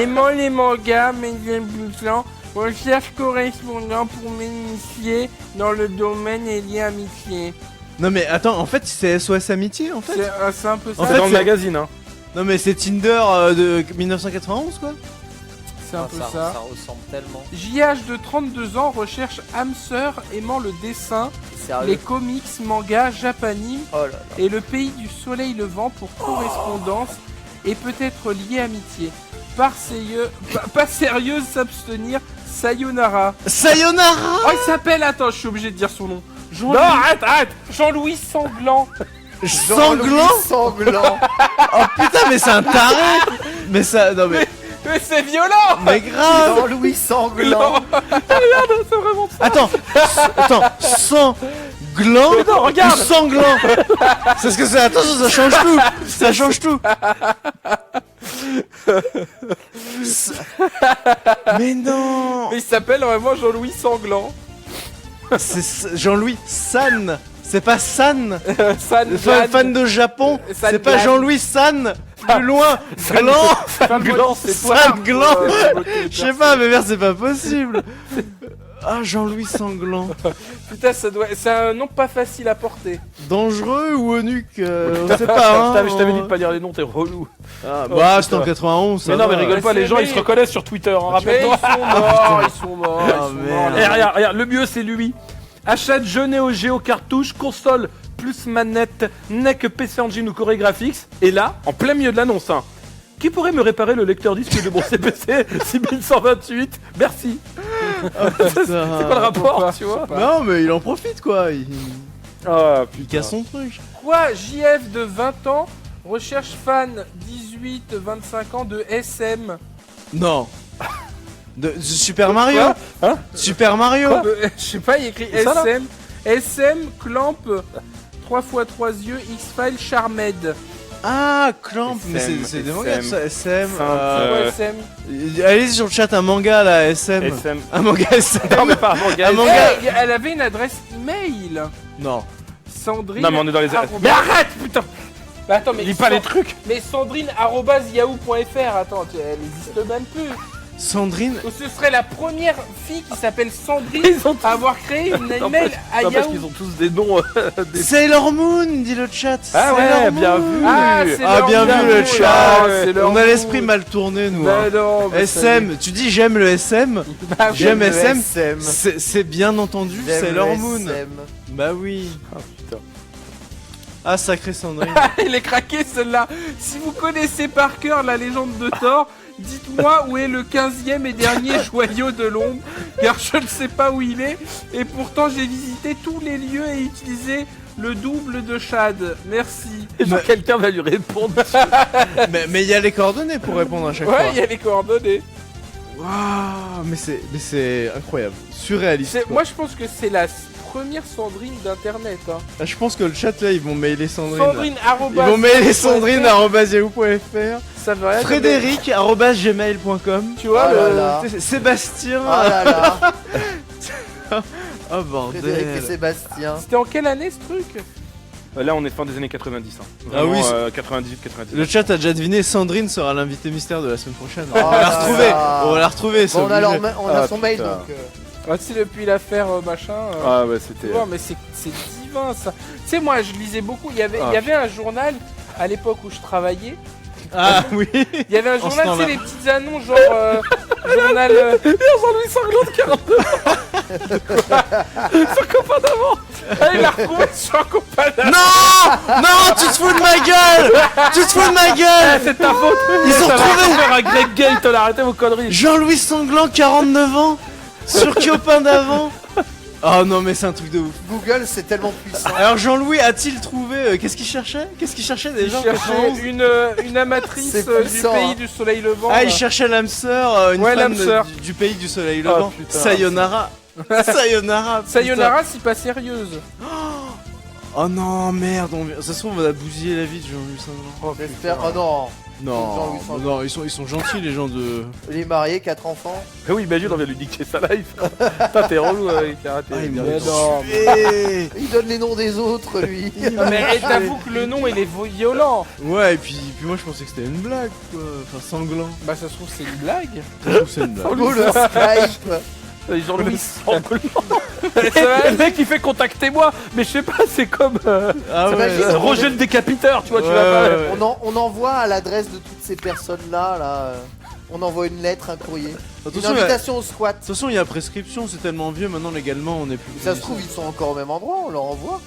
aimant les mangas, mais j'aime plus ça, recherche correspondant pour m'initier dans le domaine et liens amitié. Non mais attends, en fait c'est SOS Amitié en fait. C'est un peu ça. En C'est fait, dans le c'est- magazine, hein. Non mais c'est Tinder de 1991 quoi. C'est un peu ça. Ça ressemble tellement. JH de 32 ans recherche âme sœur aimant le dessin, Sérieux. les comics, mangas, japanime Oh là là. et le pays du soleil levant pour correspondance et peut-être lié amitié. Pas sérieuse, s'abstenir, sayonara. Sayonara. Oh, il s'appelle, attends, je suis obligé de dire son nom. Non, arrête. Jean-Louis Sanglant. Sanglant. Sanglant. Oh putain mais c'est un taré. Mais ça, non mais Mais c'est violent. mais grave. Jean-Louis Sanglant. C'est vraiment ça. Attends, sanglant non, regarde. ou sanglant. C'est ce que c'est. Attention, ça change tout. Ça change tout. Mais non. Mais il s'appelle vraiment Jean-Louis Sanglant. C'est Jean-Louis San. C'est pas San. San Fan de Japon. San C'est pas Glan. Jean-Louis San. Plus loin. Gland. Gland, c'est toi. San Gland. Je sais pas, mais merde, c'est pas possible. Ah, Jean-Louis Sanglant. Putain, c'est un nom pas facile à porter. Dangereux ou eunuque on sait pas, hein. Je t'avais dit de pas dire les noms, t'es relou. Ah, bah, c'était en 91. Mais ça non, mais va. rigole Mais pas, les c'est- gens mais- ils se reconnaissent sur Twitter, hein, Mais rappelle-toi. ils sont morts. Ah, merde. Eh, regarde, le mieux c'est lui. Achète jeu Neo Geo cartouche, console plus manette, NEC PC Engine ou Core Graphics. Et là, en plein milieu de l'annonce, hein, qui pourrait me réparer le lecteur disque de mon CPC 6128? Merci. C'est quoi le rapport, tu vois? Non, mais il en profite quoi. Ah Il casse son truc. Quoi, JF de 20 ans recherche fan 18-25 ans de SM. Non. De Super Mario. Quoi Hein Super Mario. Je sais pas, il écrit C'est ça, là SM. SM, Clamp, 3x3 yeux, X-File, Charmed. Ah, Clamp. Mais SM, c'est des mangas ça. SM. Euh, SM. Allez sur le chat un manga là, SM. SM. Un manga SM. Non, mais pas un manga. Un SM. manga. Eh, elle avait une adresse email. Non. Sandrine. Non, mais on est dans les. arrobas- Mais arrête, putain! Bah, attends, mais Lis pas les trucs! Mais Sandrine@yahoo.fr. Attends, elle existe même plus. Sandrine. Ou ce serait la première fille qui s'appelle Sandrine Ils ont tous- à avoir créé une email à N'empêche Yahoo. qu'ils ont tous des noms. Des... Sailor Moon, dit le chat. Ah ouais, Sailor bien Moon. vu. Ah, c'est Ah, leur bien nom. vu le chat. Ah, c'est leur On a nom. l'esprit mal tourné nous. hein. Bah non, bah, SM, tu dis j'aime le SM. Bah oui. J'aime le SM. SM. C'est bien entendu J'aime Sailor le Moon. SM. Bah oui. Ah putain. Ah, sacré Sandrine. Il est craqué celle-là. Si vous connaissez par cœur la légende de Thor, dites-moi où est le 15e et dernier joyau de l'ombre, car je ne sais pas où il est, et pourtant j'ai visité tous les lieux et utilisé le double de Chad. Merci. Genre, quelqu'un va lui répondre. mais il y a les coordonnées pour répondre à chaque Ouais, fois. il y a les coordonnées. Waouh, mais c'est incroyable. Surréaliste. quoi. Moi je pense que c'est la première Sandrine d'internet. Hein. Ah, je pense que le chat là, ils vont mailer Sandrine. là. Sandrine Ils vont mailer Sandrine@yahoo.fr. Ça veut rien dire. Frédéric@gmail.com. Tu vois, Oh là le... là. Sébastien. Ah là là. Oh Frédéric et bordel. Sébastien. C'était en quelle année ce truc? Là, on est fin des années 90. Hein. Ah oui, Vraiment, 98, 99. Le chat a déjà deviné, Sandrine sera l'invité mystère de la semaine prochaine. Oh On va la là retrouver. là. On va la retrouver. c'est Bon, on a, obligé. on a Ah, son mail putain. donc. Ah, tu sais, depuis l'affaire machin. Ah ouais, Tu c'était. vois, mais c'est divin ça. Tu sais, moi je lisais beaucoup. Il y avait un journal à l'époque où je travaillais. Ah oui. Il y avait un En ce journal, tu sais, temps-là. les petites annonces, genre. Journal. Jean-Louis Sanglot de 42 Son copain d'avant. Ah, il l'a retrouvé sur un copain d'avant. Non, tu te fous de ma gueule. Tu te fous de ma gueule. C'est ta faute. Ils ont retrouvé faire un Greg Gate, on a arrêté vos conneries. Jean-Louis Sanglant, 49 ans, sur copain d'avant. Oh non, mais c'est un truc de ouf. Google, c'est tellement puissant. Alors Jean-Louis a-t-il trouvé qu'est-ce qu'il cherchait Il déjà cherchait une amatrice C'est du puissant, pays hein. du soleil levant. Ah, il là. cherchait l'âme sœur, une Ouais, femme l'âme sœur. du pays du soleil levant. putain. Sayonara. Sayonara. Sayonara, c'est pas sérieuse. putain. Oh non, merde, ça se trouve on va bousiller la vie de Jean-Louis Sanglant. J'espère. Oh non. Non, Jean-Louis Sanglant. non, ils sont gentils les gens de. Il est marié, 4 enfants. Ah oui, imagine, on vient lui dicter sa life. Putain, t'es relou avec karaté. Ah, il Mais m'a non. tué. Il donne les noms des autres, lui. Mais t'avoue que le nom il est violent. Ouais, et puis moi je pensais que c'était une blague quoi. Enfin, Sanglant. Bah ça se trouve c'est une blague. Je trouve que c'est une blague. Oh, le Skype. Jean-Louis Sanglot. Ça Le mec il fait contactez-moi, mais je sais pas, c'est comme Ah ouais. T'imagines, Roger le décapiteur, tu vois, tu Ouais, vas pas. ouais, ouais. On envoie à l'adresse de toutes ces personnes-là, là. On envoie une lettre, un courrier. Une Attention, invitation au squat. de toute façon, il y a prescription, c'est tellement vieux maintenant légalement, on est plus. Ça se trouve, ils sont encore au même endroit, on leur envoie.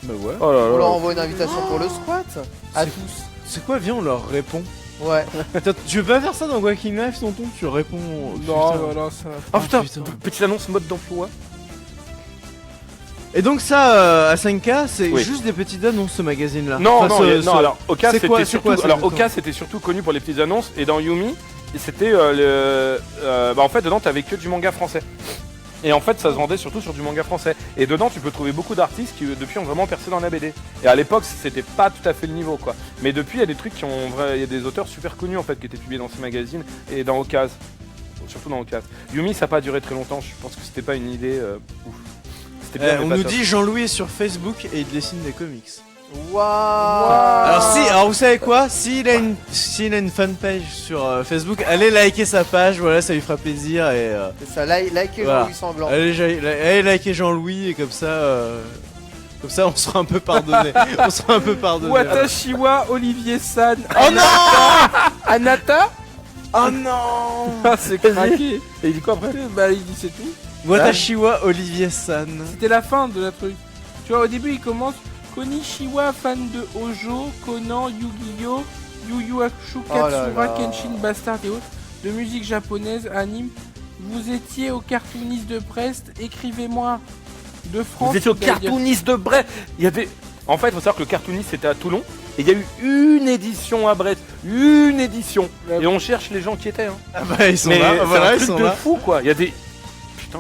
Bah ouais. Oh là On leur là. envoie une invitation pour le squat. À C'est- tous. C'est quoi, viens, on leur répond. Ouais. Tu veux pas faire ça dans Waking Life, tonton? Tu réponds. Non, Putain. voilà, ça. Oh putain, putain. petite annonce mode d'emploi. Et donc, ça, à 5K, c'est Oui. juste des petites annonces ce magazine-là. Non, Enfin, non, non, alors Oka c'est quoi, c'était c'est surtout, quoi, ça, alors attends. Oka c'était surtout connu pour les petites annonces et dans Yumi c'était bah en fait dedans t'avais que du manga français et en fait ça se vendait surtout sur du manga français et dedans tu peux trouver beaucoup d'artistes qui depuis ont vraiment percé dans la BD et à l'époque c'était pas tout à fait le niveau quoi mais depuis il y a des trucs il y a des auteurs super connus en fait qui étaient publiés dans ces magazines et dans Okaz surtout dans Okaz. Yumi ça a pas duré très longtemps, je pense que c'était pas une idée ouf. C'était bien, mais On pas nous top. dit Jean-Louis est sur Facebook et il dessine des comics. Waouh. Alors vous savez quoi? S'il a une fanpage sur Facebook, allez liker sa page, voilà, ça lui fera plaisir et C'est ça, likez Voilà. Jean-Louis Sanglant. allez liker Jean-Louis et comme ça on sera un peu pardonné. On sera un peu pardonné. Watashiwa, Olivier San. Oh non! Anata. Oh non! Ah, c'est craqué. Et il dit quoi après? Bah, il dit c'est tout. Watashiwa Olivier San. C'était la fin de la truc. Tu vois, au début, il commence Konishiwa, fan de Hojo, Conan, Yu-Gi-Oh, Yu Yu Hakusho, Oh là Katsura, là. Kenshin, Bastard et autres, de musique japonaise, anime. Vous étiez au cartooniste de Brest, écrivez-moi. De France. Vous étiez au c'est-à-dire- cartooniste de Brest. Il y avait. En fait, il faut savoir que le cartooniste c'était à Toulon et il y a eu une édition à Brest, une édition. Ouais. Et on cherche les gens qui étaient. Hein. Ah bah ils sont Mais là, c'est voilà, un ils truc sont de là. fou quoi. Il y a des. Putain.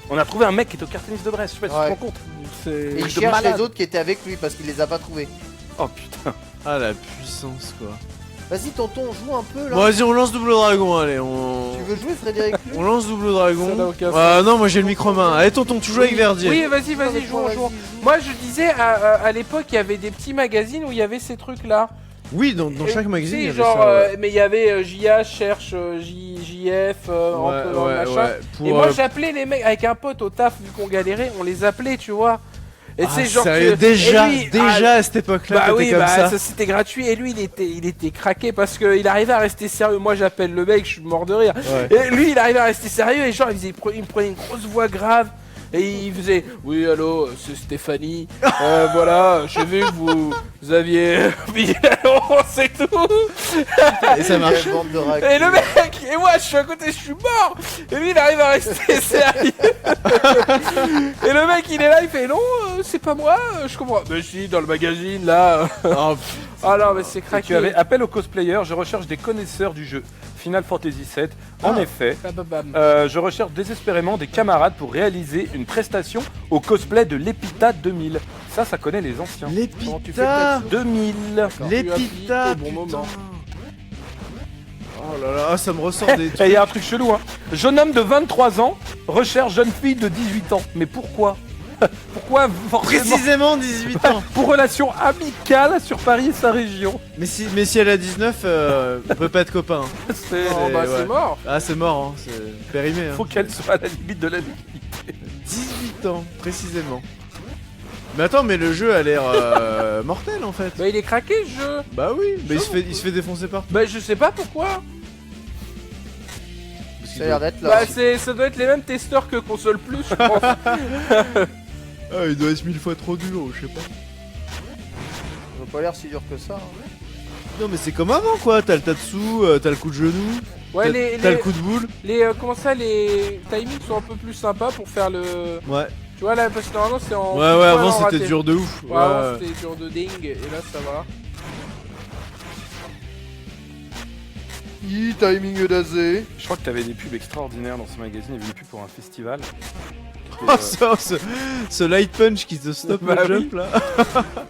On a trouvé un mec qui était au cartooniste de Brest. Je sais pas si Ouais. tu te rends compte. C'est- Et il truc de cherche malade. les autres qui étaient avec lui parce qu'il les a pas trouvés. Oh putain. Ah la puissance quoi. Vas-y, tonton, joue un peu là. Bon vas-y on lance Double Dragon, allez on... Tu veux jouer, Frédéric Lu On lance Double Dragon. Ça n'a aucun Ah non moi j'ai le micro main. Allez tonton tu joues avec Verdier. Oui, vas-y, Avec joue, moi, joue. vas-y, joue. Moi, je disais, à l'époque, il y avait des petits magazines où il y avait ces trucs-là. Oui dans chaque Et, magazine il y tu sais, avait genre, ça. Ouais. mais il y avait JA, cherche JF, entre dans le machin. Pour, Et moi, j'appelais les mecs, avec un pote au taf, vu qu'on galérait, on les appelait, tu vois. Et tu sais, genre. sérieux, que- déjà, et lui, déjà à cette époque-là, bah t'étais oui, comme bah ça. ça c'était gratuit. Et lui, il était craqué parce qu'il arrivait à rester sérieux. Moi, j'appelle le mec, je suis mort de rire. Ouais. Et lui, il arrivait à rester sérieux et genre, il me prenait une grosse voix grave. Et il faisait oui, allô, c'est Stéphanie. Voilà, j'ai vu que vous aviez mis l'annonce et tout. Et ça marche. Quelle bande de racks. Et le mec, et moi je suis à côté, je suis mort. Et lui il arrive à rester sérieux. Et le mec il est là, il fait non, c'est pas moi, je comprends. Mais si, dans le magazine là. Oh, Ah non, mais c'est Et craqué. tu avais appel aux cosplayers, je recherche des connaisseurs du jeu Final Fantasy VII. En effet, Bam, bam, bam. je recherche désespérément des camarades pour réaliser une prestation au cosplay de l'Epita 2000. Ça connaît les anciens. Comment tu fais L'épita. 2000. L'épita. Au bon moment. Oh là là, ça me ressort des Et trucs. il y a un truc chelou, hein. Jeune homme de 23 ans recherche jeune fille de 18 ans. Mais pourquoi? Pourquoi forcément? Précisément 18 ans. Pour relation amicale sur Paris et sa région. Mais si elle a 19, on peut pas être copains. Hein. C'est... Oh bah ouais. c'est mort. Ah, c'est mort, hein. C'est périmé. Hein. Faut qu'elle soit à la limite de la vie. 18 ans, précisément. Mais attends, mais le jeu a l'air mortel en fait. Bah il est craqué ce jeu. Bah oui, mais il se fait défoncer partout. Bah je sais pas pourquoi. Ça a l'air d'être là. Bah ça doit être les mêmes testeurs que Console Plus je pense. Ah, il doit être 1000 fois trop dur, je sais pas. Ça n'a pas l'air si dur que ça. hein. Non, mais c'est comme avant quoi. T'as le tatsu, t'as le coup de genou, Ouais t'as le coup de boule. comment ça les timings sont un peu plus sympas pour faire le. Ouais, Tu vois là parce que normalement c'est en. ouais, avant c'était dur de ouf. Ouais, avant c'était dur de dingue et là ça va. Timing d'azé. Je crois que t'avais des pubs extraordinaires dans ce magazine. Il y avait une pub pour un festival. Oh, ce light punch qui te stoppe Bah le oui. jump là.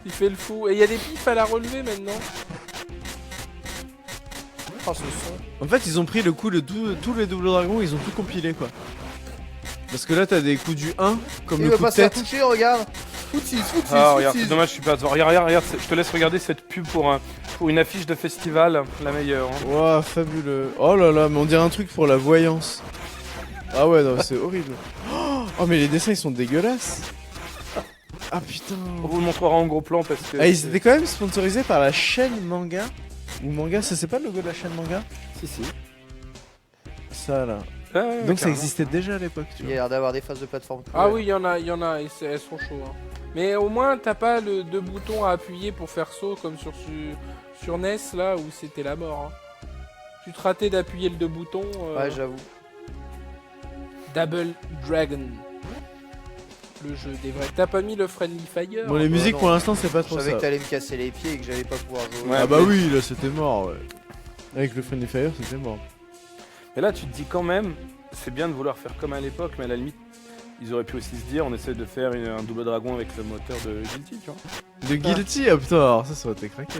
Il fait le fou. Et il y a des pifs à la relever maintenant. Oh, ce son. En fait, ils ont pris le coup de tous les doubles dragons, ils ont tout compilé quoi. Parce que là, t'as des coups du 1, comme Il le veut coup pas de se faire tête. toucher, regarde. Foot 6, foot 6, Ah foot regarde, 6. c'est dommage, je suis pas devant. Regarde, je te laisse regarder cette pub pour une affiche de festival, la meilleure. Hein. Ouah, fabuleux. Oh là là, mais on dirait un truc pour la voyance. Ah ouais, non, c'est horrible. Oh, mais les dessins ils sont dégueulasses. Ah putain. On vous le montrera en gros plan parce que. Ah, ils étaient quand même sponsorisés par la chaîne Manga. Ou Manga, ça c'est pas le logo de la chaîne Manga? Si, si. Ça là. Ah, ouais, Donc ça carrément. existait déjà à l'époque, tu Il y vois. a l'air d'avoir des phases de plateforme. Ah oui, il y en a, et elles sont chaudes. Hein. Mais au moins, t'as pas le deux boutons à appuyer pour faire saut comme sur NES là où c'était la mort. Hein. Tu te ratais d'appuyer le deux boutons. Ouais, j'avoue. Double Dragon. Le jeu des vrais. T'as pas mis le Friendly Fire? Bon, les musiques non. pour l'instant c'est pas Je trop savais ça. que t'allais me casser les pieds et que j'allais pas pouvoir jouer. Ouais. Ah bah oui, là c'était mort, ouais. Avec le Friendly Fire, c'était mort. Et là, tu te dis quand même, c'est bien de vouloir faire comme à l'époque, mais à la limite, ils auraient pu aussi se dire, on essaie de faire un double dragon avec le moteur de Guilty, tu vois. De Guilty, ah putain, alors ça aurait été craqué.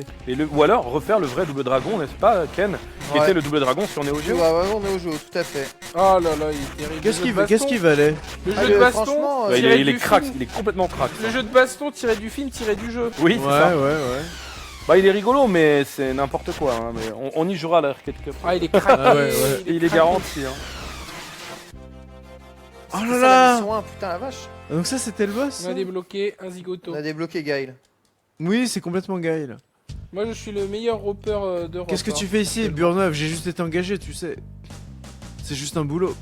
Ou alors refaire le vrai double dragon, n'est-ce pas, Ken? Qui Ouais. était le double dragon sur Neo Ouais, Geo. ouais, on est au jeu, tout à fait. Oh là là, il est terrible. Qu'est-ce Le jeu de qu'il baston- valait? Le Ah, jeu de baston. franchement, Ouais, tiré il est du crack, film. il est complètement crack. Le jeu de baston tiré du film, tiré du jeu. Oui, Ouais, c'est ça. ouais. Bah, il est rigolo, mais c'est n'importe quoi. Hein, mais on y jouera à l'arcade cup. Ah, il est craqué. Ah ouais, ouais. Et il est craqué. garanti. Hein. Oh c'est là ça, là. la mission 1, putain la vache. Donc ça c'était le boss On a ça débloqué un zigoto. On a débloqué Gaël. Oui, c'est complètement gay là. Moi, je suis le meilleur roper d'Europe. Qu'est-ce que tu hein. fais ici, Burneuf? J'ai juste été engagé, tu sais. C'est juste un boulot.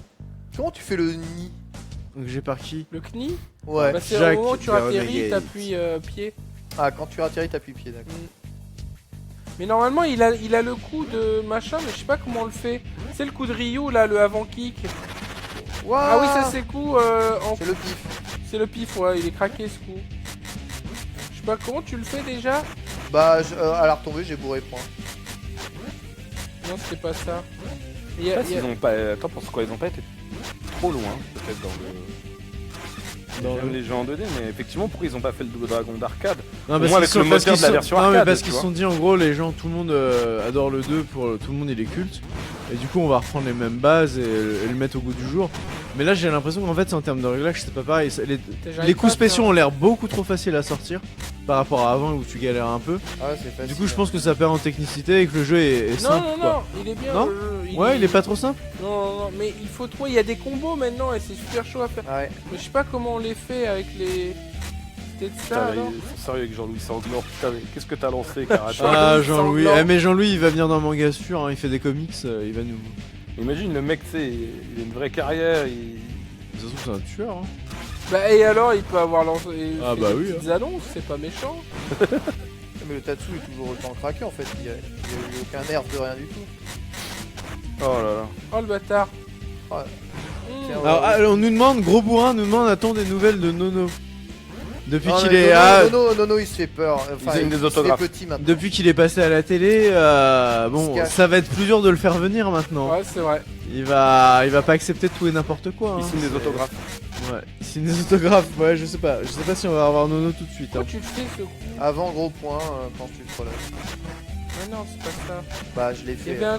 Comment tu fais le nid? Donc j'ai par qui? Le CNI? Ouais. Bah, c'est Jacques au moment où tu Vernegade. atterris, t'appuies pied. Ah, quand tu atterris, t'appuies pied, d'accord. Mais normalement, il a le coup de machin, mais je sais pas comment on le fait. C'est le coup de Ryu, là, le avant-kick. Waouh. Ah oui, ça c'est le coup en... C'est le pif. C'est le pif, ouais, il est craqué ce coup. Je sais pas, comment tu le fais déjà? Bah, à la retombée, j'ai bourré point. Non, c'était pas ça. Il y Je a- sais pas il y a- s'ils ont pas. Attends, pour quoi ils ont pas été trop loin, peut-être dans Dans le- les jeux en 2D, mais effectivement, pourquoi ils ont pas fait le double dragon d'arcade? Non, moins avec le moteur de la version Non, mais arcade, parce tu qu'ils se vois. sont dit en gros, les gens, tout le monde adore le 2, tout le monde il est culte. Et du coup, on va reprendre les mêmes bases et le mettre au goût du jour. Mais là, j'ai l'impression qu'en fait, c'est en termes de réglage, c'est pas pareil. Les j'arrive pas coups à spéciaux faire- ont l'air beaucoup trop faciles à sortir par rapport à avant où tu galères un peu. Ah ouais, c'est facile. Du coup, je pense que ça perd en technicité et que le jeu est Non, simple. non, quoi. non, il est bien Non le jeu. Ouais, il est pas trop simple. Non, non, non, mais il faut trop. Il y a des combos maintenant et c'est super chaud à faire. Ouais. Mais je sais pas comment on les fait avec les. C'était de ça Putain, alors ils sont sérieux avec Jean-Louis Sanglor. Putain, mais qu'est-ce que t'as lancé, Karate? Ah, Jean-Louis Jean-Louis. sanglant. Ah, mais Jean-Louis, il va venir dans Manga sûr, hein, il fait des comics, il va nous. Imagine le mec, tu sais, il a une vraie carrière. Ça se trouve, c'est un tueur. Hein. Bah et alors il peut avoir lancé Ah fait bah des oui, petites annonces, c'est pas méchant. Mais le Tatsu est toujours autant craqué en fait, il y a eu aucun nerf de rien du tout. Oh là là. Oh le bâtard. Ouais. Mmh. Tiens, Alors, on nous demande, Gros Bourrin nous demande, a-t-on des nouvelles de Nono? Depuis Non, qu'il mais est... Nono, il se fait peur. Enfin, signe des il se fait autographes. petit maintenant. Depuis qu'il est passé à la télé, bon, Il se cache. ça va être plus dur de le faire venir maintenant. Ouais, c'est vrai. Il va pas accepter tout et n'importe quoi. Il hein. signe des C'est- autographes. Ouais, il signe des autographes, ouais, je sais pas. Je sais pas si on va avoir Nono tout de suite. Pourquoi Hein. tu le fais ce coup? Avant gros point quand tu te relèves. Mais non, c'est pas ça. Bah je l'ai Il y fait. avait un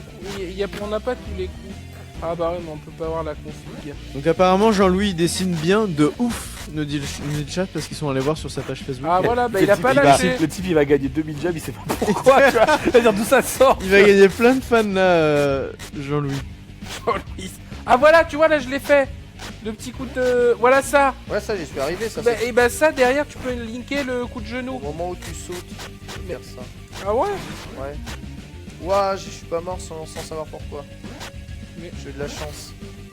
coup, on n'a pas tous les coups. Ah bah ouais, mais on peut pas voir la config. Donc apparemment Jean-Louis il dessine bien de ouf, nous dit le chat, parce qu'ils sont allés voir sur sa page Facebook. Ah voilà, bah Le il a type, pas va- lâché. Le type il va gagner 2000 jams, il sait pas pourquoi, tu vois. C'est-à-dire d'où ça sort. Il va gagner plein de fans là, Jean-Louis. Ah voilà, tu vois là je l'ai fait. Le petit coup de... Voilà ça. Ouais ça j'y suis arrivé ça. Bah, c'est et bah ça derrière tu peux linker le coup de genou. au moment où tu sautes, tu peux faire ça. Ah ouais. Ouais. Ouah, je suis pas mort sans savoir pourquoi. Mais- J'ai eu de la chance.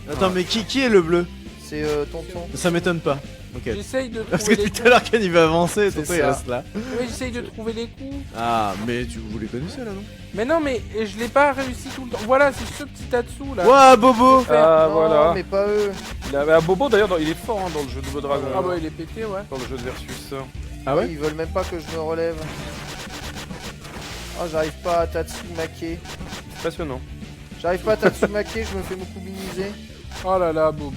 Attends, mais qui est le bleu? C'est tonton. Ça m'étonne pas. Ok. J'essaye de Parce que trouver les tout à l'heure quand il va avancer, C'est tonton il ça. reste là. Ouais, j'essaye de trouver les coups. Ah, mais vous les connaissez là, non? Mais non, mais je l'ai pas réussi tout le temps. Voilà, c'est ce petit Tatsu là. Ouah, Bobo! Ah Non, voilà. mais pas eux. Il avait un Bobo d'ailleurs, il est fort hein, dans le jeu de Beau Dragon. Ah bah il est pété, ouais. Dans le jeu de Versus. Ah ouais? Ils veulent même pas que je me relève. Oh, j'arrive pas à Tatsumake. Passionnant. J'arrive pas à Tatsumake, je me fais mokubiniser. Oh là là, Bobo.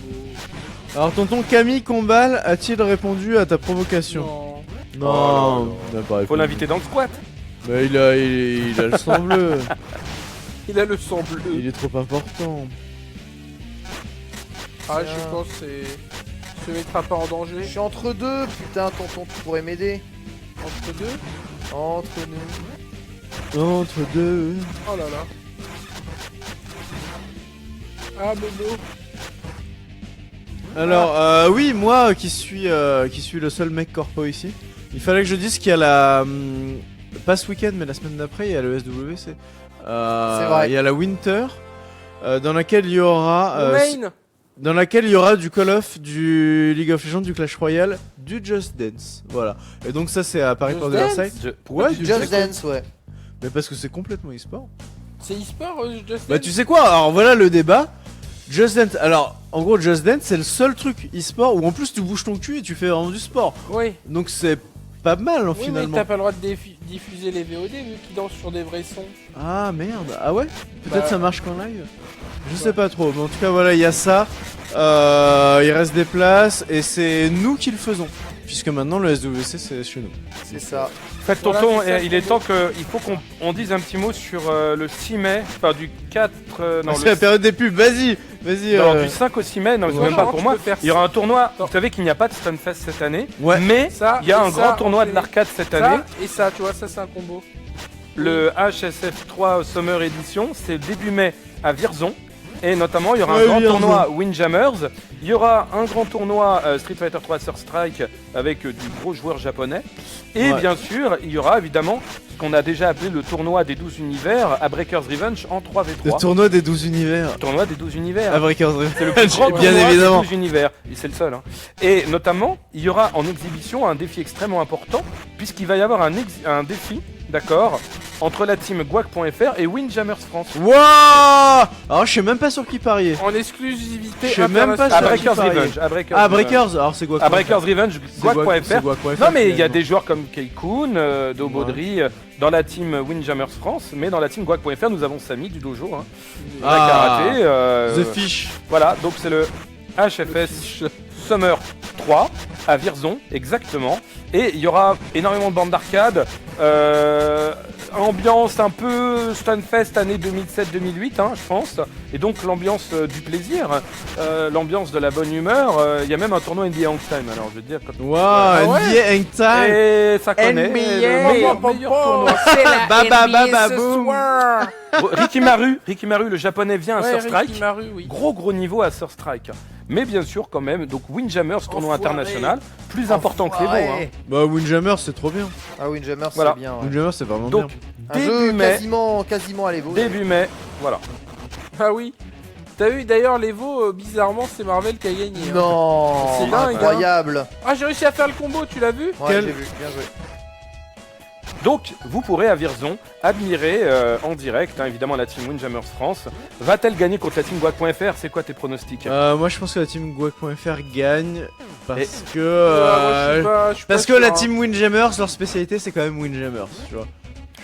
Alors tonton Camille Combal a-t-il répondu à ta provocation? Non. Non, Oh là là. il n'a pas Faut répondu. l'inviter dans le squat. Bah il a le sang bleu. Il a le sang bleu. Il est trop important. Ah, Tiens. je pense que se mettra pas en Je danger. suis entre deux, putain, tonton, tu pourrais m'aider. Entre deux. Entre nous. Entre deux. Oh là là. Ah, Bobo. Alors, oui, moi qui suis le seul mec corpo ici, il fallait que je dise qu'il y a la. Pas ce week-end, mais la semaine d'après, il y a le SWC. C'est vrai. Il y a la Winter, dans laquelle il y aura. Main. Dans laquelle il y aura du Call of, du League of Legends, du Clash Royale, du Just Dance. Voilà. Et donc, ça, c'est à Paris Just Porte de Dance Versailles. Ouais, du Just Dance, ouais. Mais parce que c'est complètement e-sport. C'est e-sport, Just Bah tu sais quoi, alors voilà le débat. Just Dance, alors en gros Just Dance c'est le seul truc e-sport où en plus tu bouges ton cul et tu fais vraiment du sport. Oui. Donc c'est pas mal hein, Oui, mais finalement. t'as pas le droit de diffuser les VOD vu qu'ils dansent sur des vrais sons. Ah merde, ah ouais. Peut-être Bah. ça marche qu'en live. Je sais pas trop, mais en tout cas voilà il y a ça. Il reste des places et c'est nous qui le faisons. Puisque maintenant le SWC c'est chez nous. C'est ça. En fait, Voilà, tonton, c'est ça, il c'est est temps qu'il faut qu'on dise un petit mot sur le 6 mai, enfin du 4, non, c'est la période des pubs, vas-y. non, du 5 au 6 mai, non, c'est Non, même pas non, pour tu moi. peux faire Il y aura un tournoi, Non. vous savez qu'il n'y a pas de Stunfest cette année, Ouais. mais Ça, il y a et un ça, grand tournoi de enchaîné. l'arcade cette année. Ça et ça, tu vois, ça c'est un combo. Le HSF3 Summer Edition, c'est début mai à Vierzon. Et notamment, il y aura Ouais, un grand Vierzon. tournoi Windjammers. Il y aura un grand tournoi Street Fighter 3 Third Strike avec du gros joueur japonais. Et Ouais. bien sûr, il y aura évidemment ce qu'on a déjà appelé le tournoi des 12 univers à Breakers Revenge en 3v3. Le tournoi des 12 univers. Le tournoi des 12 univers. À Breakers C'est le plus grand bien tournoi évidemment. des 12 univers. Et c'est le seul. Hein. Et notamment, il y aura en exhibition un défi extrêmement important, puisqu'il va y avoir un défi, d'accord, entre la team guac.fr et Windjammers France. Wouah. Alors je sais même pas sur qui parier. En exclusivité Je sais même pas À sur internationale. Breakers qui parier. Revenge. À Breakers, Ah Breakers, alors c'est quoi À Breakers Revenge, guac.fr. Non mais il y a des joueurs comme Keikun, Dobaudry, dans la team Windjammers France, mais dans la team guac.fr nous avons Samy du dojo, hein, Ah. karaté. The Fish. Voilà, donc c'est le HFS Summer 3 à Vierzon, exactement. Et il y aura énormément de bandes d'arcade, ambiance un peu Stunfest année 2007-2008, hein, je pense. Et donc l'ambiance du plaisir, l'ambiance de la bonne humeur. Il y a même un tournoi NBA Hang Time, alors je veux dire. Quand... Waouh, ouais. NBA Hang Time. Et ça connaît. NBA. le meilleur tournoi. C'est la Ba, ba, ba, NBA ba, ce boum. soir. Bon, Ricky Maru, le japonais vient à Ouais, Surf Strike. Ricky Maru, oui. Gros niveau à Surf Strike. Mais bien sûr quand même, donc Windjammers, tournoi Enfoiré. international, plus important que les beaux. Hein. Bah Windjammer c'est trop bien. Ah Windjammer, Voilà. c'est bien. Ouais. Windjammer c'est vraiment Donc bien. Un jeu début mai, quasiment à l'Evo. début mai, voilà. Ah oui. T'as vu d'ailleurs l'Evo, bizarrement c'est Marvel qui a gagné. hein. Non, C'est dingue, incroyable. Ah j'ai réussi à faire le combo, tu l'as vu? Ouais, Quel- j'ai vu, bien joué. Donc, vous pourrez à Vierzon admirer en direct, hein, évidemment, la team Windjammers France. Va-t-elle gagner contre la team Guac.fr? C'est quoi tes pronostics? Moi je pense que la team Guac.fr gagne parce Et- que je suis pas parce que sûr, la hein. team Windjammers, leur spécialité c'est quand même Windjammers, tu vois.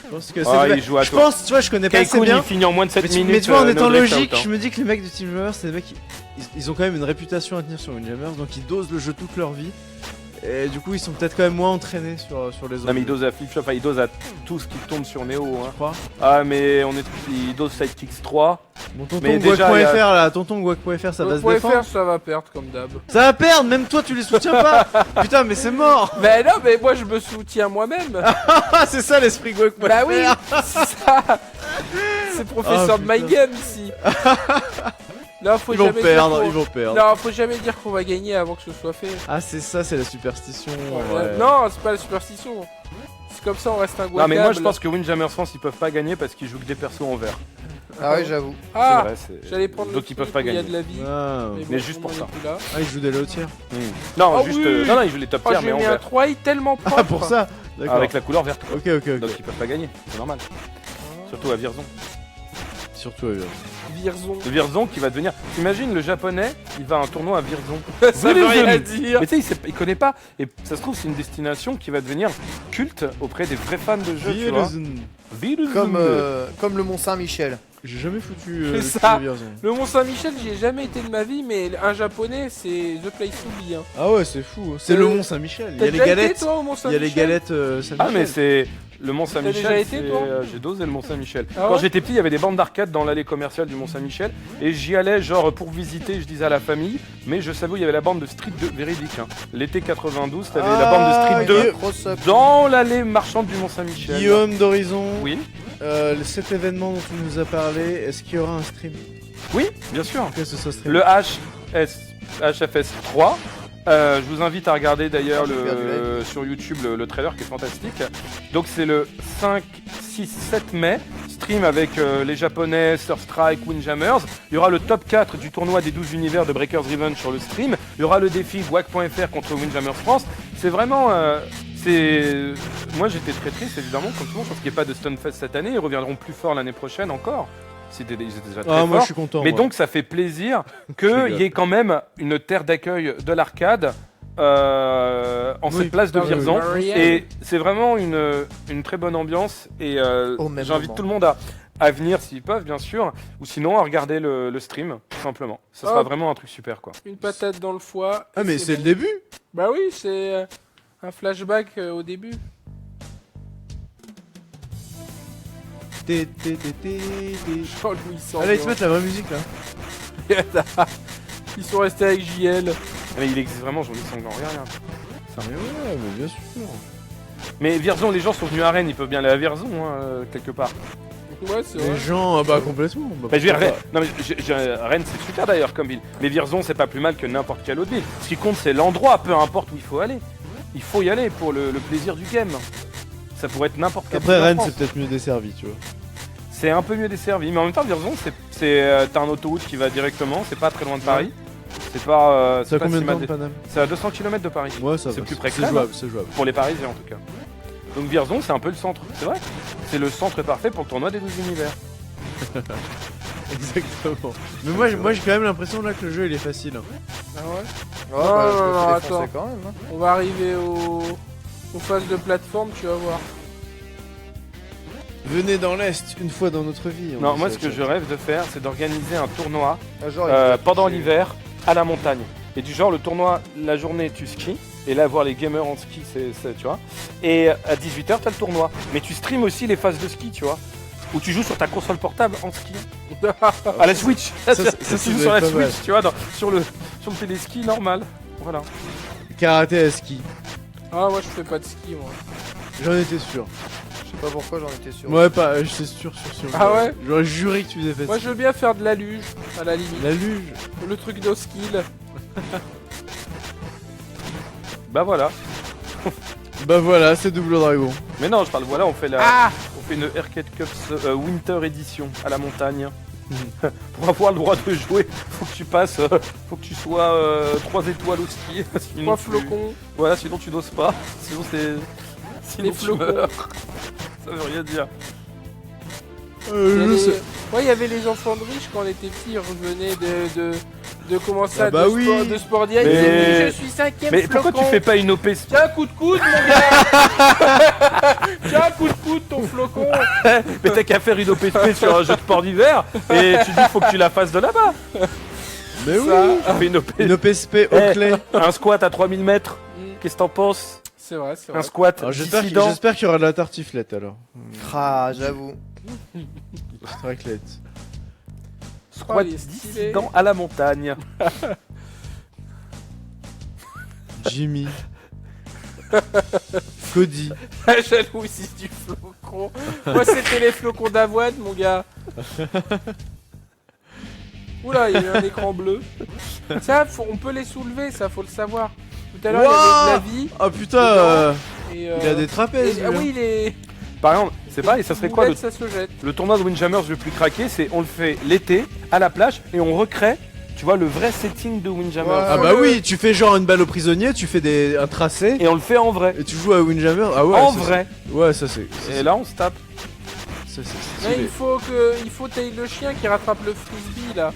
Je pense que Ah, c'est il joue à je toi. pense, tu vois, je connais pas assez Kaikun, bien. il finit en moins de 7 minutes. Mais tu vois, en étant no drift logique, out, hein. je me dis que les mecs de Team Windjammers, c'est des mecs ils ont quand même une réputation à tenir sur Windjammers, donc ils dosent le jeu toute leur vie. Et du coup, ils sont peut-être quand même moins entraînés sur les autres. Non, mais il dose à Flipshot, enfin, il dose à tout ce qui tombe sur Neo. je Hein. crois. Ah, mais il dose Sidekicks 3. Bon, tonton Mais déjà, il y Guac.fr a- là, tonton Guac.fr, ça va se Pour défendre. faire, ça va perdre comme d'hab. Ça va perdre, même toi tu les soutiens pas. Putain, mais c'est mort. Mais non, mais moi je me soutiens moi-même. Ah, c'est ça l'esprit Guac.fr. Bah oui, c'est ça. C'est professeur Ah, de my putain. game ici. Non, faut Ils vont jamais perdre, dire ils vont perdre. Non, faut jamais dire qu'on va gagner avant que ce soit fait. Ah, c'est ça, c'est la superstition. ouais. Non, c'est pas la superstition. C'est comme ça, on reste un Non, mais moi, je guacable. pense que Windjammers France, ils peuvent pas gagner parce qu'ils jouent que des persos en vert. Ah ouais, j'avoue. Ah, C'est vrai, j'allais prendre Donc, le ils peuvent truc pas où il y a gagner. de la vie. Ah, Mais bon, juste tout pour le monde ça. est plus là. ils jouent des lotières. Non, Ah juste. oui. Non, ils jouent les top Oh, tiers, j'ai mais en mis un vert. 3 tellement propre. Ah, pour ça. D'accord. Avec la couleur verte. Ok, ok, Donc, ok. ils peuvent pas gagner. C'est normal. Surtout à Vierzon. Surtout à Vierzon. Virzon. Le Vierzon qui va devenir. T'imagines le japonais, il va à un tournoi à Vierzon. Ça veut rien dire. Mais tu sais, il connaît pas. Et ça se trouve, c'est une destination qui va devenir culte auprès des vrais fans de jeux. Tu vois. Vierzon. Comme le Mont Saint-Michel. J'ai jamais foutu C'est le ça. cul de Vierzon. Le Mont Saint-Michel, j'y ai jamais été de ma vie, mais un japonais, c'est The Place to be. Hein. Ah ouais, c'est fou. C'est le Mont Saint-Michel. Il y T'as a les déjà été, galettes. toi, au Mont Il y a Saint-Michel les galettes Saint-Michel. Ah, mais c'est. Le Mont Saint-Michel, déjà été, c'est, toi j'ai dosé le Mont Saint-Michel. Ah Quand ouais j'étais petit, il y avait des bandes d'arcade dans l'allée commerciale du Mont Saint-Michel. Et j'y allais, genre, pour visiter, je disais à la famille. Mais je savais où il y avait la bande de Street 2, véridique. Hein. L'été 92, t'avais la bande de Street 2 dans l'allée marchande du Mont Saint-Michel. Guillaume d'Horizon. Oui, Cet événement dont tu nous as parlé, est-ce qu'il y aura un stream? oui, bien sûr. Qu'est-ce que ce stream? Le HFS 3. Je vous invite à regarder d'ailleurs sur YouTube le trailer qui est fantastique. Donc c'est le 5, 6, 7 mai, stream avec les japonais, Surstrike, Windjammers. Il y aura le top 4 du tournoi des 12 univers de Breakers Revenge sur le stream. Il y aura le défi Guac.fr contre Windjammers France. C'est vraiment... Moi j'étais très triste évidemment, comme tout le monde, je pense qu'il n'y a pas de Stunfest cette année. Ils reviendront plus fort l'année prochaine encore. Ils étaient déjà très Ah, moi je forts. suis content. Mais moi. donc ça fait plaisir Je qu'il rigole. y ait quand même une terre d'accueil de l'arcade en Oui, cette place de ah oui, Vierzon. oui. Et c'est vraiment une très bonne ambiance. Et Au même j'invite moment. tout le monde à venir s'ils peuvent, bien sûr. Ou sinon à regarder le stream, tout simplement. Ça sera Hop. vraiment un truc super, quoi. Une patate dans le foie. Ah, et mais c'est le bon. début. Bah oui, c'est un flashback au début. Jean-Louis Sandor. Allez, ils te mettent la vraie musique là. Ils sont restés avec JL. Mais il existe vraiment, j'en ai sans rien. Mais ouais, mais bien sûr. Mais Vierzon, les gens sont venus à Rennes, ils peuvent bien aller à Vierzon, hein, quelque part. Ouais, c'est Les vrai. gens, ah bah complètement. Bah, Bah, je veux dire, pourquoi Rennes, non, mais Rennes c'est super d'ailleurs comme ville. Mais Vierzon c'est pas plus mal que n'importe quelle autre ville. Ce qui compte c'est l'endroit, peu importe où il faut aller. Il faut y aller pour le plaisir du game. Ça pourrait être n'importe pas. quel Après ville en Rennes, France. c'est peut-être mieux desservi, tu vois. C'est un peu mieux desservi, mais en même temps Vierzon t'as un autoroute qui va directement, c'est pas très loin de Paris. C'est pas. Ça a pas combien si de temps mal de dé- Paname? C'est à 200 km de Paris. Ouais, ça C'est va. plus près que C'est Rennes. jouable, c'est jouable. Pour les Parisiens en tout cas. Donc Vierzon c'est un peu le centre, c'est vrai. C'est le centre parfait pour le tournoi des 12 univers. Exactement. Mais moi j'ai quand même l'impression là que le jeu il est facile. Hein. Ah ouais. Oh, Non, bah, non, je me non, fais défoncer attends. quand même. Hein. On va arriver aux phases de plateforme, tu vas voir. Venez dans l'Est une fois dans notre vie. on Non, dit moi ça, ce que chat. je rêve de faire c'est d'organiser un tournoi Ah, genre, il faut pendant afficher. l'hiver à la montagne. Et du genre le tournoi, la journée tu skis, et là voir les gamers en ski, c'est tu vois. Et à 18h t'as le tournoi. Mais tu streams aussi les phases de ski, tu vois. Où tu joues sur ta console portable en ski. À la Switch. ça tu doit joues sur la être pas Switch, mal. tu vois, sur le téléski normal. Voilà. Karaté à ski. Ah, moi je fais pas de ski, moi. J'en étais sûr. Je sais pas pourquoi j'en étais sûr. Ouais, pas, c'est sûr. Ah ouais. J'aurais juré que tu faisais Moi facile. je veux bien faire de la luge, à la limite. La luge. Le truc no skill. Bah voilà. Bah voilà, c'est Double Dragon. Mais non, je parle voilà, on fait Ah une Arcade Cups Winter Edition à la montagne. Pour avoir le droit de jouer, faut que tu passes, faut que tu sois 3 étoiles au ski. Sinon 3 tu- flocons. Voilà, sinon tu n'oses pas. Sinon c'est. Sinon Des tu flocons. meurs. Ça veut rien dire. Ouais, il y avait les enfants de riches quand on était petits, ils revenaient de comment ça, Ah bah de, oui. de sport direct. Mais- Ils disaient, je suis 5ème Mais pourquoi tu fais pas une OP Tiens, un coup de coude, mon gars. Tiens, un coup de coude, ton flocon. Mais t'as qu'à faire une OPSP sur un jeu de sport d'hiver et tu dis faut que tu la fasses de là-bas. Mais oui. Tu fais une OP. Une OPSP au clé. Un squat à 3000 mètres. Mm. Qu'est-ce que t'en penses? C'est vrai, c'est Un vrai. squat Alors, dissident. j'espère qu'il y aura de la tartiflette alors. Ah, j'avoue. Raclette. Squat il est stylé. dissident à la montagne. Jimmy. Cody. La jalousie du flocon. Moi, c'était les flocons d'avoine, mon gars. Oula, il y a eu un écran bleu. Ça, on peut les soulever, ça, faut le savoir. Tout à l'heure, il y avait de la vie. Oh putain, Et, il a des trapèzes. ah lui, hein. oui, il est. Par exemple, c'est pareil, ça serait quoi Boulette, ça se jette. le tournoi de Windjammers le plus craqué? C'est on le fait l'été à la plage et on recrée, tu vois, le vrai setting de Windjammers. Ouais. Ah bah oui, tu fais genre une balle au prisonnier, tu fais un tracé Et on le fait en vrai. et tu joues à Windjammer. Ah ouais. En ça, vrai. c'est- Ouais, ça c'est. Et là on se tape. Ça, c'est Là, stylé. il faut tailler le chien qui rattrape le frisbee, là.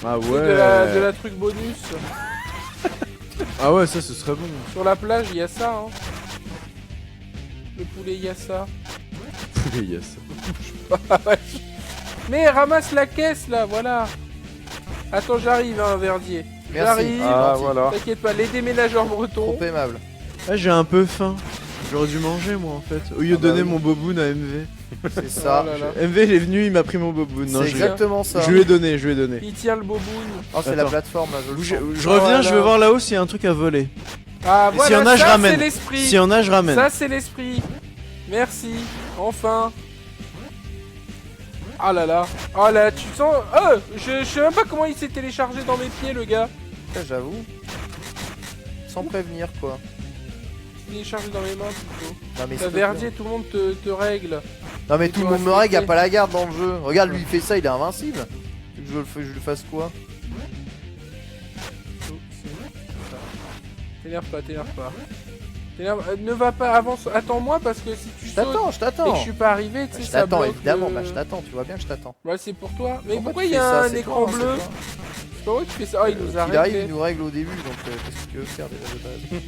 Ah C'est ouais. de la truc bonus. Ah ouais, ça ce serait bon. Sur la plage, il y a ça, hein. Le poulet, il y a ça. Il y a ça. Mais ramasse la caisse, là, voilà. Attends, j'arrive, hein, Verdier. Merci. J'arrive. Ah gentil. voilà. T'inquiète pas, les déménageurs bretons. Trop aimable. Ah, j'ai un peu faim. J'aurais dû manger moi en fait. Au lieu de Ah bah donner oui. mon boboon à MV. C'est ça. Oh là là. MV il est venu, il m'a pris mon boboon. Non, C'est je, exactement ça. je lui ai donné, je lui ai donné. Il tient le boboon. Oh, c'est la Attends. plateforme là, je le Je, sens. je reviens, voilà. je vais voir là-haut s'il y a un truc à voler. Ah, Et voilà, s'il y en a, je ça, ramène. c'est l'esprit. S'il y en a, je ramène. Ça, c'est l'esprit. Merci. Enfin. Ah là là. Ah là, tu sens. Oh, je sais même pas comment il s'est téléchargé dans mes pieds, le gars. Ça, j'avoue. Sans prévenir quoi. Il est chargé dans mes mains plutôt. Non mais, T'as s'il te plaît. Verdier, tout le monde te règle. Non mais tout le dois monde me règle, y a respecter. pas la garde dans le jeu. Regarde, lui il fait ça, il est invincible. Tu veux que je le fasse quoi? T'énerve pas, t'énerve pas. Ne va pas, avance, attends-moi parce que si tu Je sautes t'attends, je et t'attends. que je suis pas arrivé, tu sais, Je ça t'attends bloque évidemment, le- bah je t'attends, tu vois bien que je t'attends. Ouais, c'est pour toi. Mais pourquoi tu il y fais a ça? un C'est écran toi, hein, bleu? c'est toi. Je sais pas pourquoi tu fais ça. Oh, il nous a Il arrive, réglé. il nous règle au début, donc qu'est-ce que tu veux faire déjà de base?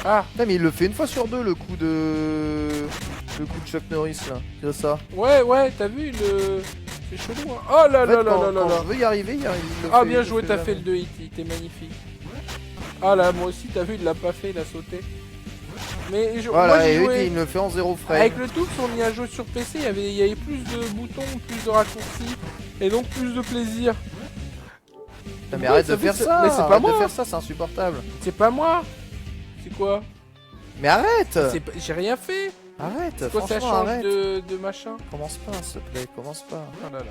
Ah, Putain mais il le fait une fois sur deux le coup de... Le coup de Chuck Norris là, c'est ça. ouais, t'as vu le. C'est chelou, hein. Oh là En fait, là là quand, là là quand là. je veux y arriver, il le Ah, fait- bien il joué, le t'as fait fait le 2 hit, il était magnifique. Ah là, moi aussi, t'as vu, il l'a pas fait, il a sauté. Mais moi Voilà, j'ai et joué. oui, il le fait en 0 frame. Avec le tout, si on y a joué sur PC, il y avait plus de boutons, plus de raccourcis, et donc plus de plaisir. Putain, mais arrête ça de fait faire ça- ça, mais c'est pas arrête moi. de faire ça, c'est insupportable. C'est pas moi. C'est quoi? Mais arrête. J'ai rien fait. Arrête, C'est quoi, ça franchement change arrête. de machin? Commence pas s'il te plaît, commence pas. Oh là là.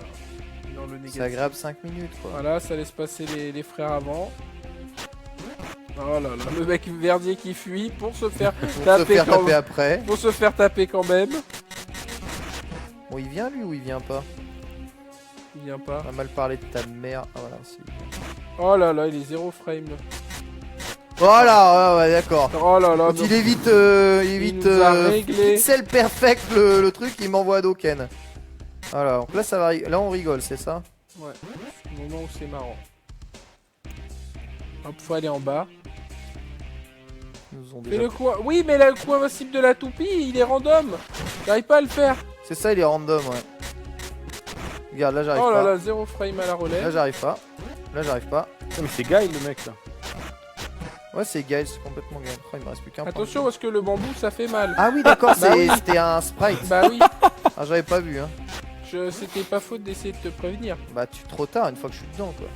Dans le C'est négatif. agréable 5 minutes quoi. Voilà, ça laisse passer les frères avant. Oh là là, le mec Verdier qui fuit pour se faire Pour se taper faire quand taper après. Pour se faire taper quand même. Bon il vient lui ou il vient pas? Il vient pas. On a mal parlé de ta mère. Ah voilà, si. Oh là là, il est 0 frame là. Voilà, ouais, d'accord. Oh là là. Quand il évite, il nous a réglé. pixel perfect le truc, il m'envoie à Doken. Voilà, donc là ça va, là on rigole, c'est ça? Ouais, c'est le moment où c'est marrant. Hop, faut aller en bas. Ils nous ont Mais déjà- le coin. Oui, mais le coin invincible de la toupie, il est random. J'arrive pas à le faire. C'est ça, il est random, ouais. Regarde, là j'arrive Oh là pas. là, 0 frame à la Là relève. j'arrive pas. Là j'arrive pas. Non, mais c'est Guy le mec là. Ouais, c'est Guy, c'est complètement Guy. Oh, il me reste plus qu'un point. Attention parce que le bambou ça fait mal. Ah oui, d'accord, Bah oui. c'était un sprite. Bah oui, Ah, j'avais pas vu, hein. c'était pas faute d'essayer de te prévenir. Bah, tu trop tard une fois que je suis dedans, quoi.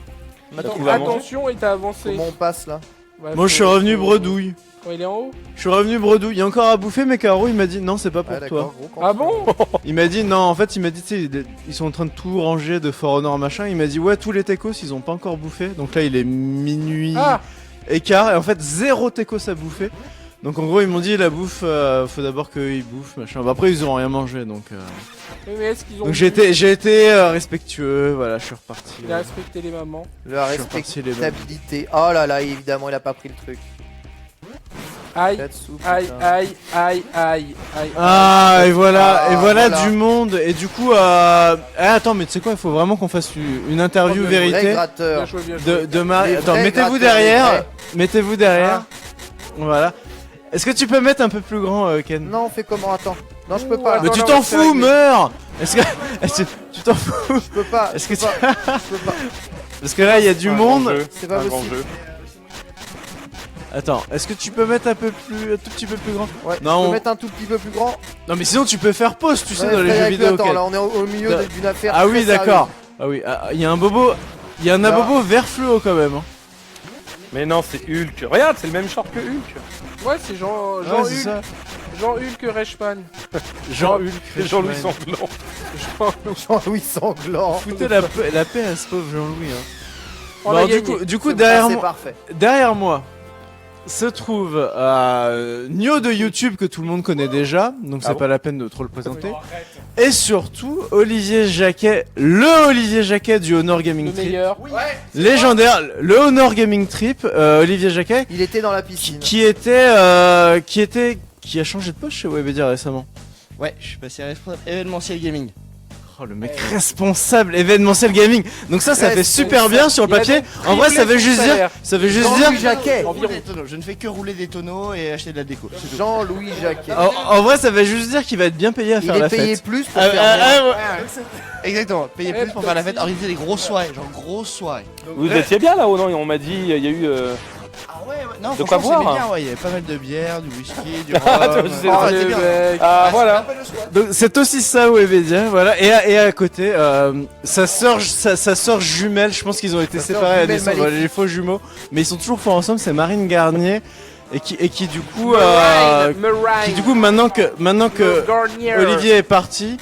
Attends, tu vas manger attention et t'as avancé. Comment on passe là? Ouais, Moi je suis faut- revenu faut- bredouille. Oh, il est en haut. Je suis revenu bredouille. Il y a encore à bouffer, mais Caro il m'a dit non, c'est pas pour Ouais, toi. d'accord, gros, Ah continue. bon? Il m'a dit non, en fait il m'a dit tu sais, ils sont en train de tout ranger de For Honor machin. Il m'a dit ouais, tous les techos ils ont pas encore bouffé. Donc là il est minuit Ah, et quart et en fait zéro techos à bouffer. Donc en gros ils m'ont dit la bouffe, faut d'abord qu'ils bouffent machin. Bah, après ils ont rien mangé donc. oui, mais est-ce qu'ils ont. Donc j'ai été respectueux, voilà, je suis reparti. Il a respecté les mamans. La Je suis reparti les mains. respectabilité. Oh là là, évidemment, il a pas pris le truc. Aïe, Katsu, aïe, putain. aïe. Ah, et voilà, Ah, et voilà, voilà. du monde. Et du coup, attends, mais tu sais quoi, il faut vraiment qu'on fasse une interview Le vrai vérité Bien gratteur. joué, bien joué. de Marie. Les Attends, vrais mettez-vous gratteurs, les derrière. vrais. Mettez-vous derrière. Voilà. Est-ce que tu peux mettre un peu plus grand, Ken? Non, fais comment? Attends. Non, je peux Ouh, pas. attends. Mais tu non, t'en mais c'est fous, réglé. meurs! Est-ce que tu t'en fous? Je peux pas. Est-ce je que peux tu- pas. Je peux pas. Parce que là, il y a du Un grand monde. jeu, C'est pas un grand possible. jeu. Attends, est-ce que tu peux mettre un tout petit peu plus grand? Ouais, Non, je on- peux mettre un tout petit peu plus grand. Non, mais sinon, tu peux faire pause, tu sais, Ouais, dans les jeux Frédéric, vidéo. attends, Ken. là, on est au milieu Da- d'une affaire. Ah oui, très d'accord. Ah oui, il y a un bobo. Il y a un Là. abobo vert fluo quand même. Hein. Mais non, c'est Hulk. Regarde, c'est le même short que Hulk. Ouais, c'est Jean Ouais, c'est Hulk. ça. Jean Hulk Reichmann. Jean Hulk. Jean-Louis Reichmann. Sanglant. Jean-Louis Sanglant. Foutez la paix à ce pauvre Jean-Louis. Hein. On Bon, a du gagné. coup C'est derrière, parfait. derrière moi se trouve Nio de YouTube que tout le monde connaît déjà, donc c'est Ah bon pas la peine de trop le présenter. Et surtout Olivier Jacquet, le Olivier Jacquet du Honor Gaming Le Trip. meilleur. Légendaire, le Honor Gaming Trip, Olivier Jacquet, Il était dans la piscine. qui a changé de poste chez Webedia récemment. Ouais, je suis passé responsable événementiel gaming. Oh le mec responsable événementiel gaming. Donc ça fait super bien sur le Il a papier. donc En vrai ça veut triplé son juste dire, salaire. ça veut juste dire. Jean-Louis Jacquet. Environ. Rouler des tonneaux. Je ne fais que rouler des tonneaux et acheter de la déco. c'est tout. Jean-Louis Jacquet. En vrai ça veut juste dire qu'il va être bien payé à Il faire est la payé fête. plus pour Ah, faire ah, moins. ah, Exactement. Payer plus pour faire la fête, organiser des grosses soirées, genre grosses soirées. Vous étiez bien là ou non? On m'a dit, il y a eu. Ah ouais, non, De quoi franchement, boire, c'est bien, ouais, il y avait pas mal de bière, du whisky, du Ah, rhum. tu sais, Ah, le c'était bien. mec. Ah voilà. Donc c'est aussi ça Webedia, voilà. Et à côté, sa sœur jumelle, je pense qu'ils ont été Sa sœur séparés à jumelle naissance, voilà, maléfique. les faux jumeaux, mais ils sont toujours forts ensemble. C'est Marine Garnier et qui du coup, qui du coup maintenant que Garnier. Olivier est parti,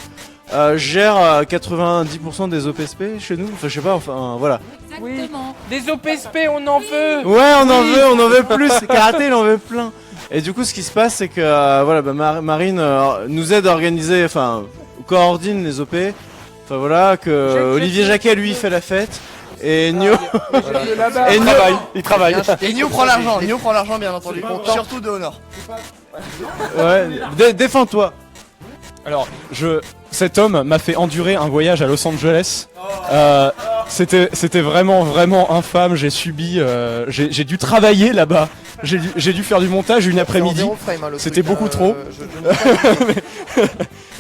gère 90% des OPSP chez nous. Enfin je sais pas, enfin voilà. Exactement. Des OPSP, on en veut. Ouais, on en veut plus. Karaté, il en veut plein. Et du coup, ce qui se passe, c'est que voilà, Marine nous aide à organiser, enfin, coordine les OP. Enfin voilà, que Check, Olivier check. Jacquet lui fait la fête. Et Nio. Là-bas. Et Il Nio. travaille, il travaille. Et Nio prend l'argent, bien entendu. Surtout de Honor. Ouais, défends-toi. Alors, cet homme m'a fait endurer un voyage à Los Angeles. C'était vraiment infâme. J'ai subi, j'ai dû travailler là-bas. J'ai dû faire du montage une après-midi. C'était beaucoup trop.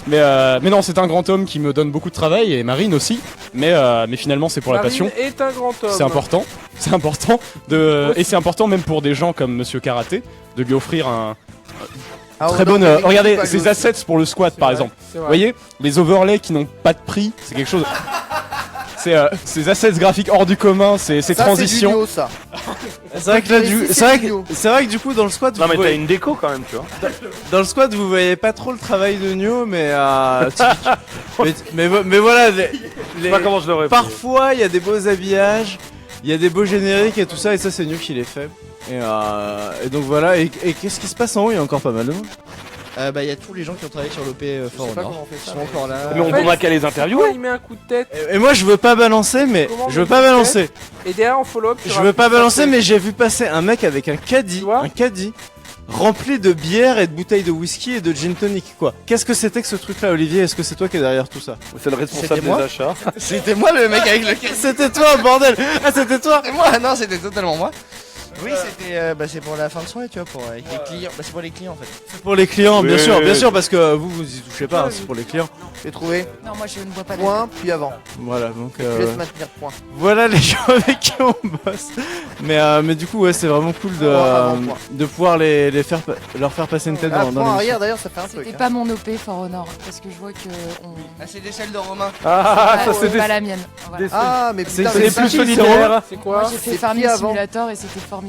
Mais non, c'est un grand homme qui me donne beaucoup de travail et Marine aussi. Mais finalement, c'est pour la passion. Marine est un grand homme. C'est important. C'est important et c'est important même pour des gens comme Monsieur Karaté de lui offrir un très bon. Regardez ces assets pour le squat par exemple. C'est Vous vrai. voyez, les overlays qui n'ont pas de prix, c'est quelque chose. C'est ces assets graphiques hors du commun, ces transitions. Ça. C'est vrai que là, Mais si, c'est vrai que du coup, dans le squat, Non vous mais t'as voyez, une déco quand même, tu vois. dans le squat, vous voyez pas trop le travail de Nio, mais mais voilà, Je sais pas comment je l'aurais. parfois il y a des beaux habillages, il y a des beaux génériques et tout ça, et ça c'est Nio qui les fait. Et donc voilà, et qu'est-ce qui se passe en haut? Il y a encore pas mal de monde. Bah, il y a tous les gens qui ont travaillé sur l'OP For sais pas Honor. comment on fait Ils ça, sont mais- encore là. Mais on pourra qu'à les interviewer. Pourquoi il met un coup de tête Et moi je veux pas balancer, mais Comment je veux on pas fait balancer. et derrière en follow-up tu Je veux pas rajoutes balancer, ça, mais j'ai vu passer un mec avec un Tu vois caddie rempli de bière et de bouteilles de whisky et de gin tonic quoi. Qu'est-ce que c'était que ce truc-là, Olivier? Est-ce que c'est toi qui es derrière tout ça? C'est le responsable C'était des moi achats. C'était moi le mec avec le caddie. C'était toi, bordel! Ah, c'était toi! C'était moi, non, c'était totalement moi. Oui, c'était c'est pour la fin de soirée, tu vois, pour avec les clients. Bah, c'est pour les clients en fait. C'est pour les clients, Oui, bien sûr, parce que vous y touchez pas, hein, c'est pour les clients. J'ai trouvé Non, moi je ne vois pas point, puis avant. Voilà, donc Je laisse maintenir point. voilà les gens avec qui on bosse. Mais du coup, ouais, c'est vraiment cool Avant, point. de pouvoir leur faire passer une tête Ah, dans point l'émission. arrière d'ailleurs, ça fait un truc. C'était hein. pas mon OP For Honor parce que je vois que on. Ah, c'est des selles de Romain. Ah, ça c'est c'était. pas la mienne. Voilà. des- Ah, mais C'est- putain, c'est mais les ça, plus c'est solidaires. C'est Moi quoi j'ai fait C'est Farming qui avant Simulator et c'était formidable.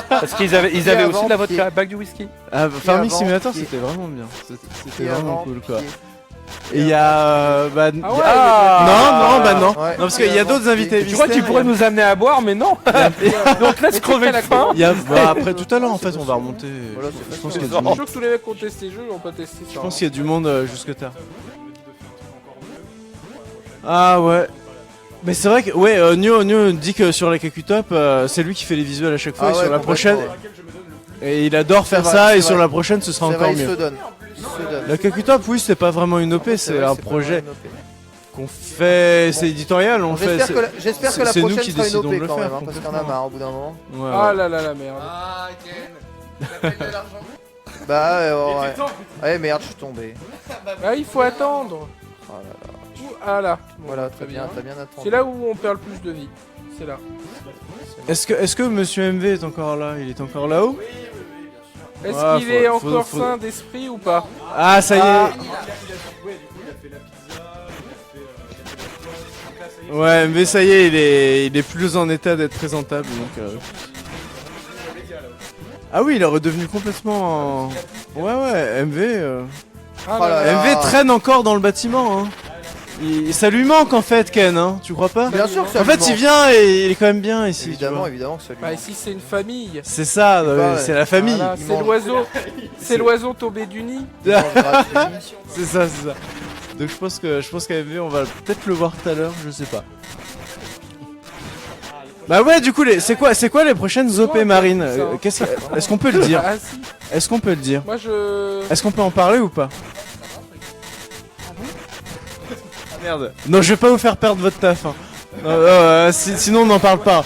Parce qu'ils avaient aussi avant, de la vodka, pied. bac du whisky. Ah, Farming avant, Simulator, pied. c'était vraiment bien. C'était Pied vraiment avant, cool quoi. pied. Et il y a. Ah ouais, non, non. Ouais. Non, parce qu'il y a d'autres invités. Tu crois que tu pourrais nous amener à boire, mais non. Donc laisse Mais crever t'es de à la faim. Il y a, bah, après tout à l'heure en fait on va remonter. Voilà, c'est je pense facile. qu'il y a du Je suis monde. sûr que tous les mecs qui ont testé le jeu ont pas testé ça. Je pense qu'il y a du monde jusque tard. Ah ouais. Mais c'est vrai que ouais, Nio dit que sur la Kaku Top, c'est lui qui fait les visuels à chaque fois Ah et ouais, sur la prochaine. complètement, Et il adore faire vrai, ça, c'est et sur vrai. la prochaine, ce sera C'est encore vrai, il se mieux. donne. Il se donne. La Kakutop, oui, c'est pas vraiment une OP, c'est vrai, un pas projet vraiment une OP. qu'on fait, c'est éditorial, on fait. J'espère que la c'est nous prochaine qui sera une décidons OP de le quand faire, même, hein, parce qu'il y en a marre au bout d'un moment. Ouais, Ah ouais. là là la merde. Ah, Ken. T'appelles de l'argent. Bah ouais. Ouais, merde, je suis tombé. Ah, il faut attendre. Oh là là. Ah là. Bon, Voilà, très t'as bien attendu. C'est là où on perd le plus de vie. C'est là. Est-ce que Monsieur MV est encore là? Il est encore là-haut? Est-ce Ouais, qu'il est faut- encore faut- sain d'esprit ou pas? Ah, ça y est. Ouais, MV, ça y est, il est plus en état d'être présentable. Donc, Ah oui, il est redevenu complètement. Ouais, MV. Ah Oh là là. MV traîne encore dans le bâtiment. Hein. Ça lui manque en fait, Ken. Hein. Tu crois pas? Bien sûr que ça En lui fait, manque. il vient et il est quand même bien ici. tu Évidemment, vois. évidemment que ça lui Bah manque. ici c'est une famille. C'est ça, pas, c'est la famille. Voilà, Il c'est mange. l'oiseau. C'est l'oiseau tombé du nid. Il mange gratuit. C'est ça. Donc je pense qu'à MV, on va peut-être le voir tout à l'heure, je sais pas. Bah ouais, du coup, c'est quoi les prochaines OP marines? Est-ce qu'on peut le dire? Ah si. Est-ce qu'on peut le dire? Moi je. Est-ce qu'on peut en parler ou pas? Ah merde. Non, je vais pas vous faire perdre votre taf. Hein. Sinon, on n'en parle pas.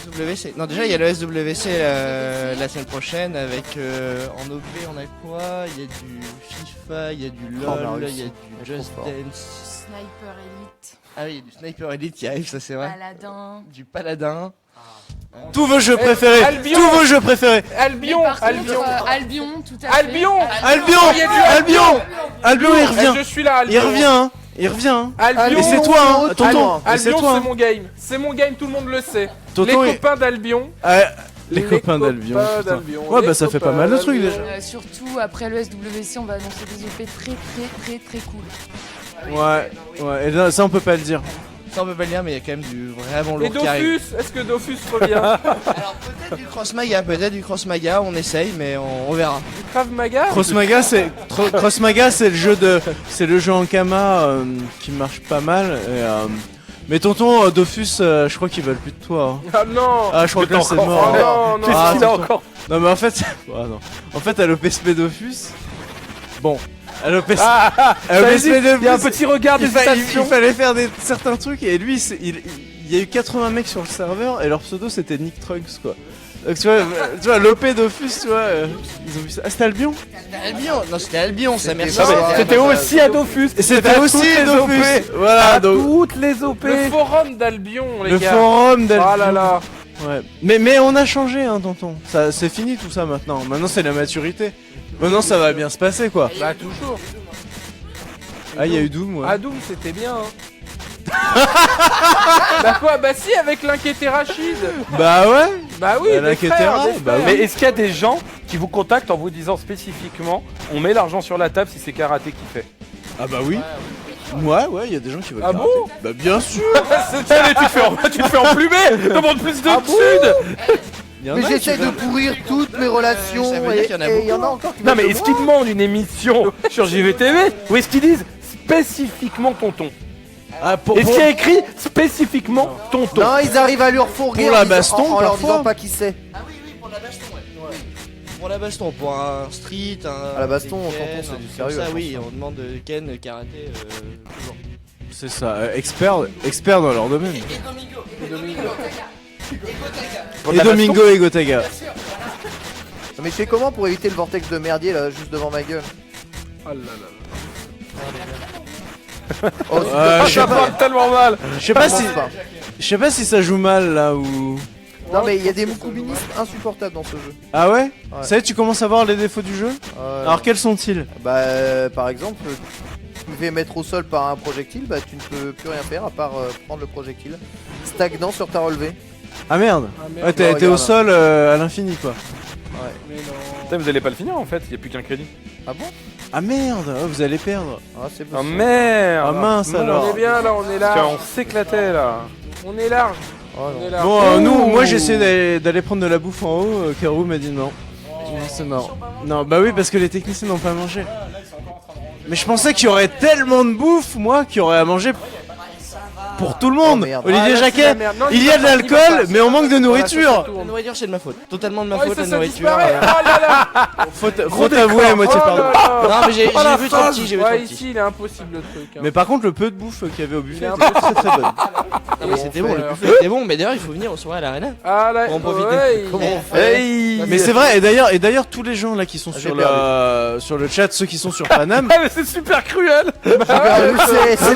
SWC. Non, déjà il y a le SWC la semaine prochaine avec en OP on a quoi? Il y a du FIFA, il y a du LOL, Marius, il y a il est du Just trop fort. Dance. Sniper Elite, Ah oui, il y a du Sniper Elite qui arrive, ça c'est vrai. Paladin. Du Paladin. Tous vos jeux préférés. Albion. Tous vos jeux préférés. Albion. Mais par contre, Albion. Albion, tout à fait. Albion. Albion. Il y a du Albion. Albion, il Eh, revient. je suis là. Il Albion. revient. Hein. Il revient. Hein. Albion. Et c'est toi, hein, tonton. Et c'est Albion, toi. c'est Hein. mon game. C'est mon game, tout le monde le sait. Tonton, les il- copains d'Albion. Les copains d'Albion. copains putain. d'Albion, Ouais, les bah ça fait pas copains mal de trucs d'Albion. déjà. Surtout après le SWC, on va annoncer des OP très cool. Ouais. Et là, ça, on peut pas le dire. Ça on peut pas le dire, mais il y a quand même du vraiment Et lourd qui arrive. Dofus, est-ce que Dofus revient? Alors peut-être du Cross Maga, on essaye, mais on verra. Du Krav Maga? Cross Maga, c'est le jeu en Kama qui marche pas mal. Mais tonton Dofus, je crois qu'ils veulent plus de toi. Hein. Ah non. Ah, je crois que là c'est Oh mort. hein. non, non. Qu'est-ce Ah, qu'il a tonton. encore? Non mais en fait, non. En fait, à l'OPSP Dofus, bon, à l'OPSP, Ça hésite, il y a un petit regard il d'hésitation. fallait faire certains trucs et lui, il y a eu 80 mecs sur le serveur et leur pseudo c'était Nick Trunks quoi. Donc tu vois l'OP Dofus, tu vois, ils ont vu ça. Ah, c'était Albion. Albion. Non, c'était Albion, ça merci. Ah, mais C'était aussi à Dofus. Et c'était aussi toutes les Dofus. OP. Voilà, À donc toutes les OP. Le forum d'Albion, les le gars. forum d'Albion. Ah là là. Ouais. Mais on a changé, hein, tonton. Ça, c'est fini tout ça maintenant. Maintenant c'est la maturité. Maintenant ça va bien se passer quoi. Bah toujours. Ah, il y a eu Doom, ouais. Ah Doom, c'était bien. Hein. Bah quoi? Bah si, avec l'inquiété Rachid. Bah ouais. Bah oui, Bah, des l'inquiété frères, Rachid, des bah frères. Mais est-ce qu'il y a des gens qui vous contactent en vous disant spécifiquement on met l'argent sur la table si c'est karaté qui fait? Ah bah oui. Ouais, il y a des gens qui veulent Ah karaté. bon? Bah bien sûr. Allez, tu te fais emplumer. Demande plus de sud. Il y en Mais a qui j'essaie de veulent- pourrir toutes mes relations Ça veut dire et qu'il y en a et il y en a beaucoup. encore qui Non mais veulent est-ce de qu'ils moi. demandent une émission sur JVTV ou est-ce qu'ils disent spécifiquement tonton? Ah, pour, Est-ce qu'il y a écrit spécifiquement tonton? Non, ils arrivent à lui refourguer Pour la en disant- baston, en leur parfois. disant pas qui c'est. Ah oui, pour la baston, ouais. Pour la baston, pour un street, un. À la baston, des tonton, Ken, c'est un du truc sérieux, comme Ça, attention. oui, on demande Ken, karaté, toujours. C'est ça, expert dans leur domaine. Pour Et la Domingo et Gotaga. Mais je fais comment pour éviter le vortex de merdier là juste devant ma gueule? Oh là là. Oh, je sais Ça pas, parle tellement mal. je sais pas si, commence pas. je sais pas si ça joue mal là ou. Non mais il y a des moucoubinistes insupportables dans ce jeu. Ah ouais, Ça y est, tu commences à voir les défauts du jeu. Alors quels sont-ils? Bah par exemple, tu me fais mettre au sol par un projectile, bah tu ne peux plus rien faire à part prendre le projectile. Stagnant sur ta relevée. Ah merde. Ah Ouais, merde. t'as été au regarde. sol à l'infini quoi. Mais non. Putain, vous allez pas le finir en fait, il y a plus qu'un crédit. Ah bon? Ah merde, oh, vous allez perdre. Ah c'est Ah possible. merde. Ah mince Non, alors. On est bien là, on est Parce large. qu'on s'éclatait là. On est large. Oh, On non. est large. Bon, Ouh. moi j'ai essayé d'aller prendre de la bouffe en haut. Karou m'a dit non. Non, c'est mort. Non, bah oui, parce que les techniciens n'ont pas mangé. Mais je pensais qu'il y aurait tellement de bouffe, moi, qu'il y aurait à manger. pour tout le monde. Oh, merde. Olivier Ah, là, c'est Jacquet, la merde. Non, il y va a de pas, il va l'alcool, pas. mais on manque de nourriture. La nourriture, c'est de ma faute. Totalement de ma Oh, faute, ça, la ça nourriture. disparaît. Oh là là. Faut t'avouer à moitié pardon. Non, mais j'ai Oh, la vu trop phase. petit, j'ai vu Ouais, trop petit. ici, il est impossible le truc. hein. Mais par contre, le peu de bouffe qu'il y avait au Il buffet est était très très bonne. Non, mais c'était bon, le fait, buffet était bon, mais d'ailleurs, il faut venir au soir à l'Arena. Ah là, Pour en profiter. ouais, Comment il- on fait Hey Mais c'est vrai, et d'ailleurs tous les gens là qui sont sur le chat, ceux qui sont sur Paname, Ah mais c'est super cruel. C'est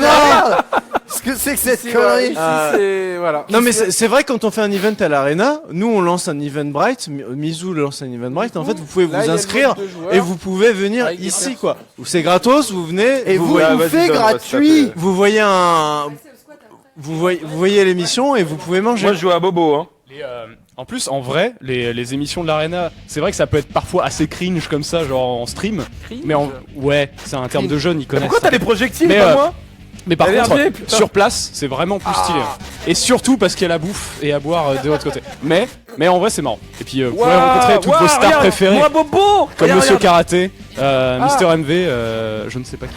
la merde. Qu'est-ce que c'est que cette Ici, voilà, connerie ici, c'est voilà. non mais c'est vrai quand on fait un event à l'Arena, nous on lance un Eventbrite, Mizu lance un Eventbrite, en fait vous pouvez Là, il y a vous le inscrire mode de joueurs. et vous pouvez venir Avec des ici persos. quoi. C'est gratos, vous venez, Et vous vous voyez, bouffez gratuit. vous voyez un, vous voyez l'émission et vous pouvez manger. Moi je joue à Bobo hein. En plus, en vrai, les émissions de l'Arena, c'est vrai que ça peut être parfois assez cringe comme ça, genre en stream. Cringe. Mais ouais, c'est un terme de jeunes, ils connaissent. Pourquoi ça. t'as des projectiles Mais, pas moi? Mais par T'as contre, l'air putain. sur place, c'est vraiment plus stylé. Et surtout parce qu'il y a la bouffe et à boire de l'autre côté. Mais en vrai, c'est marrant. Et puis, vous pouvez rencontrer toutes vos stars préférées. Moi Bobo. Comme Regarde, Monsieur regarde. Karaté, Mister MV, je ne sais pas qui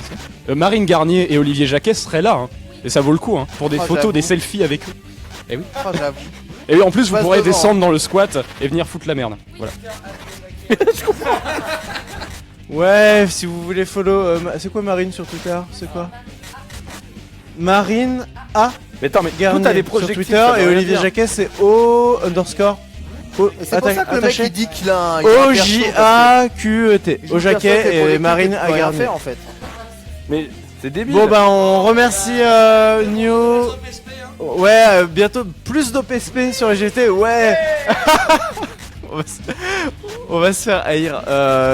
c'est. Marine Garnier et Olivier Jacquet seraient là. Hein. Et ça vaut le coup, hein, pour des Ah, photos, j'avoue. des selfies avec eux. Ah, j'avoue. Et en plus, vous Passe pourrez devant. descendre dans le squat et venir foutre la merde. Voilà. Ouais, si vous voulez follow, c'est quoi Marine sur Twitter? C'est quoi? Marine A. Mais attends mais Garnier tout a des sur projectiles. Twitter ça veut et rien Olivier dire. Jacquet c'est O underscore O, Et c'est pour ça que le mec attaché. il dit qu'il a un. il a un perso, O-J-A-Q-E-T. parce que Au je suis persuadé que Jacquet les et projectiles, Marine tu peux A. rien Garnier. faire, en fait. Mais c'est débile. Bon bah on remercie Nio. Ouais, bientôt plus d'OPSP sur les GT, ouais. on va se faire haïr.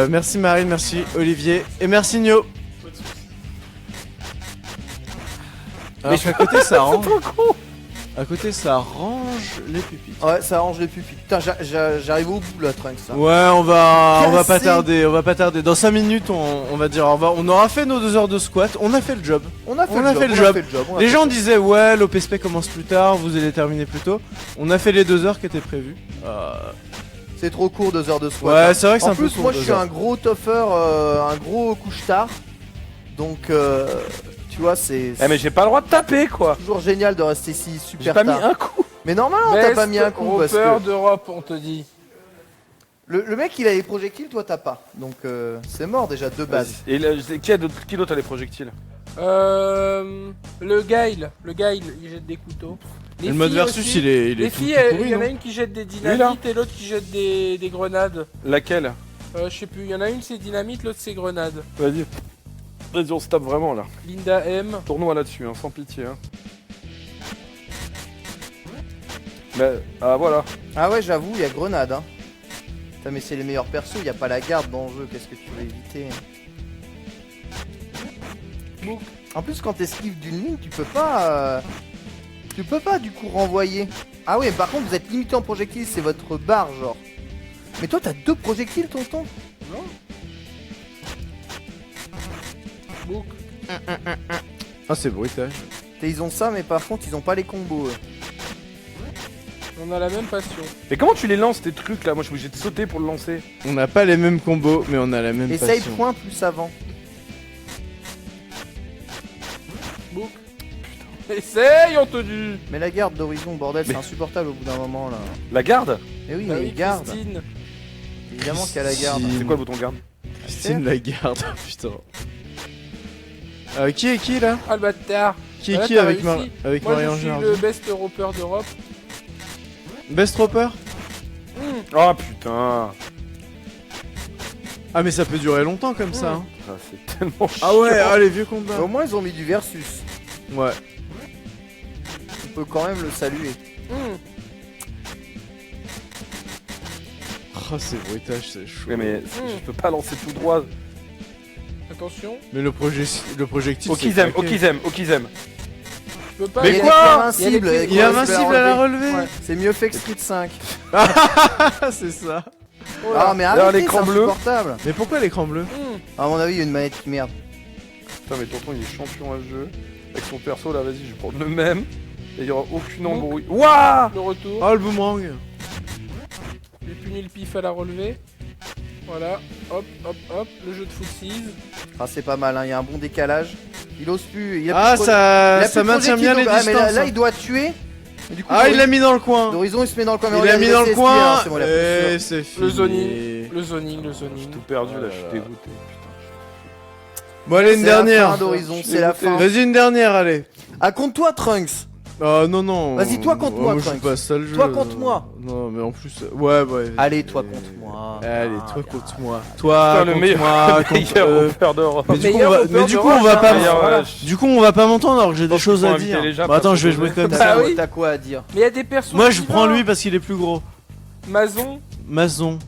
Merci Marine, merci Olivier et merci Nio. Alors qu'à côté ça range. À côté ça range les pupitres. Ouais, ça arrange les pupilles. Putain, j'arrive au bout là, Trunks. Ça. Ouais, on va pas Cassé. tarder, on va pas tarder. Dans 5 minutes, on va dire au revoir. On aura fait nos 2 heures de squat, on a fait le job. On a fait On le a job. fait le on job. a fait le job. on a Les fait gens le job. disaient ouais, l'OPSP commence plus tard, vous allez terminer plus tôt. On a fait les 2 heures qui étaient prévues. C'est trop court, 2 heures de squat. Ouais, c'est vrai que c'est En un peu plus, court, moi je 2 suis heures. un gros toffer, un gros couche-tard. Donc, tu vois, c'est Eh mais j'ai pas le droit de taper quoi. toujours génial de rester si J'ai super pas mis tard. un coup. Mais normalement, t'as pas mis un coup parce Roper que d'Europe, on te dit. le mec il a les projectiles, toi t'as pas. Donc, c'est mort déjà de base. Et là, qui d'autre a les projectiles? Le Gail, il jette des couteaux. Les Le mode filles versus, aussi. il est Les tout filles, pourri, il y en non a une qui jette des là dynamites et l'autre qui jette des grenades. Laquelle? Je sais plus, il y en a une c'est dynamite, l'autre c'est grenade. Vas-y. Vas-y, on se tape vraiment là. Linda M. Tournoi là-dessus, hein, sans pitié. Hein. Mais, ah voilà. Ah ouais, j'avoue, il y a grenade. Hein. Putain, mais c'est les meilleurs persos, il y a pas la garde dans le jeu, qu'est-ce que tu veux éviter? En plus, quand t'esquives d'une ligne, tu peux pas. Tu peux pas du coup renvoyer. Ah ouais, par contre, vous êtes limité en projectiles, c'est votre barre, genre. Mais toi, t'as 2 projectiles, tonton? Book. Ah, c'est bruitage. Ils ont ça, mais par contre, ils ont pas les combos. eux. On a la même passion. Mais comment tu les lances tes trucs là? Moi je suis obligé de sauter pour le lancer. On n'a pas les mêmes combos, mais on a la même Essaye passion. point plus avant. Book. Essaye, on te dit. Mais la garde d'horizon, bordel, Mais- c'est insupportable au bout d'un moment là. La garde? Mais oui, Bah mais oui, garde. Christine. Évidemment qu'il y a la garde. C'est quoi le bouton garde? Christine Lagarde, putain. Qui est qui là? Ah le bâtard. Qui est Ouais, qui t'as avec, réussi. avec Moi je Marie-Ange suis Jardy le best roper d'Europe. Best Roper? Oh putain. Ah mais ça peut durer longtemps comme ça. Hein. Ah, c'est tellement chiant. Ah ouais, ah les vieux combats. Au moins, ils ont mis du versus. Ouais. On peut quand même le saluer. Oh c'est bruitage, c'est chaud. Ouais, mais je peux pas lancer tout droit. Attention. Mais le projectile. Au qu'ils aiment, au qu'ils aiment, au qu'ils aiment. Je peux pas. Mais Il y a quoi des clés invincibles, Il y a des avec Il est quoi invincible à la relever. Ouais. C'est mieux fait que Street 5. Ah c'est ça. Oh là. Ah, mais Alors, arrêtez, c'est l'écran bleu. insupportable. Mais pourquoi l'écran bleu? À mon avis, il y a une manette qui merde. Putain, mais tonton il est champion à ce jeu. Avec son perso là, vas-y, je vais prendre le même. Et il y aura aucune embrouille. Waouh! Le retour. Oh le boomerang. J'ai puni le pif à la relevée. Voilà. Hop, hop, hop. Le jeu de footsies. Ah, c'est pas mal, hein. Il y a un bon décalage Il ose plus. Il a Ah, plus de il a ça plus de maintient bien les projectiles, distances. mais là, hein. il doit tuer. Et du coup, Ah, il l'a mis dans le coin. D'Horizon, il se met dans le coin. mais Il l'a regarde, mis dans le laisse coin. respirer, hein, c'est bon, il a plus de Et c'est fini. Le zoning, le zoning, le zoning. Tout perdu là, je suis Voilà. dégoûté. Bon, allez, une C'est la fin dernière. d'Horizon, c'est la fin. Vas-y, une dernière, allez. Ah, contre toi, Trunks. Ah, non, non. Vas-y, toi contre moi, je suis Trunks. pas ça le jeu. Toi contre moi. Non, mais en plus. Ouais, ouais. Allez, toi contre moi. Allez, Ah, toi bien. contre moi. Toi Putain, le contre meilleur, moi. le contre meilleur eux. hopper d'Europe. Mais du coup, Meilleur on va, hopper mais du de coup, on va Roche, pas. hein, Meilleur, voilà. Du coup, on va pas m'entendre alors que j'ai Je des pense choses qu'il faut à inviter dire. les Japs Bah, attends, à je vais proposer. jouer comme T'as ça. Ah oui. t'as quoi à dire? Mais il y a des persos. Moi, je divins. prends lui parce qu'il est plus gros. Mazon, Mason.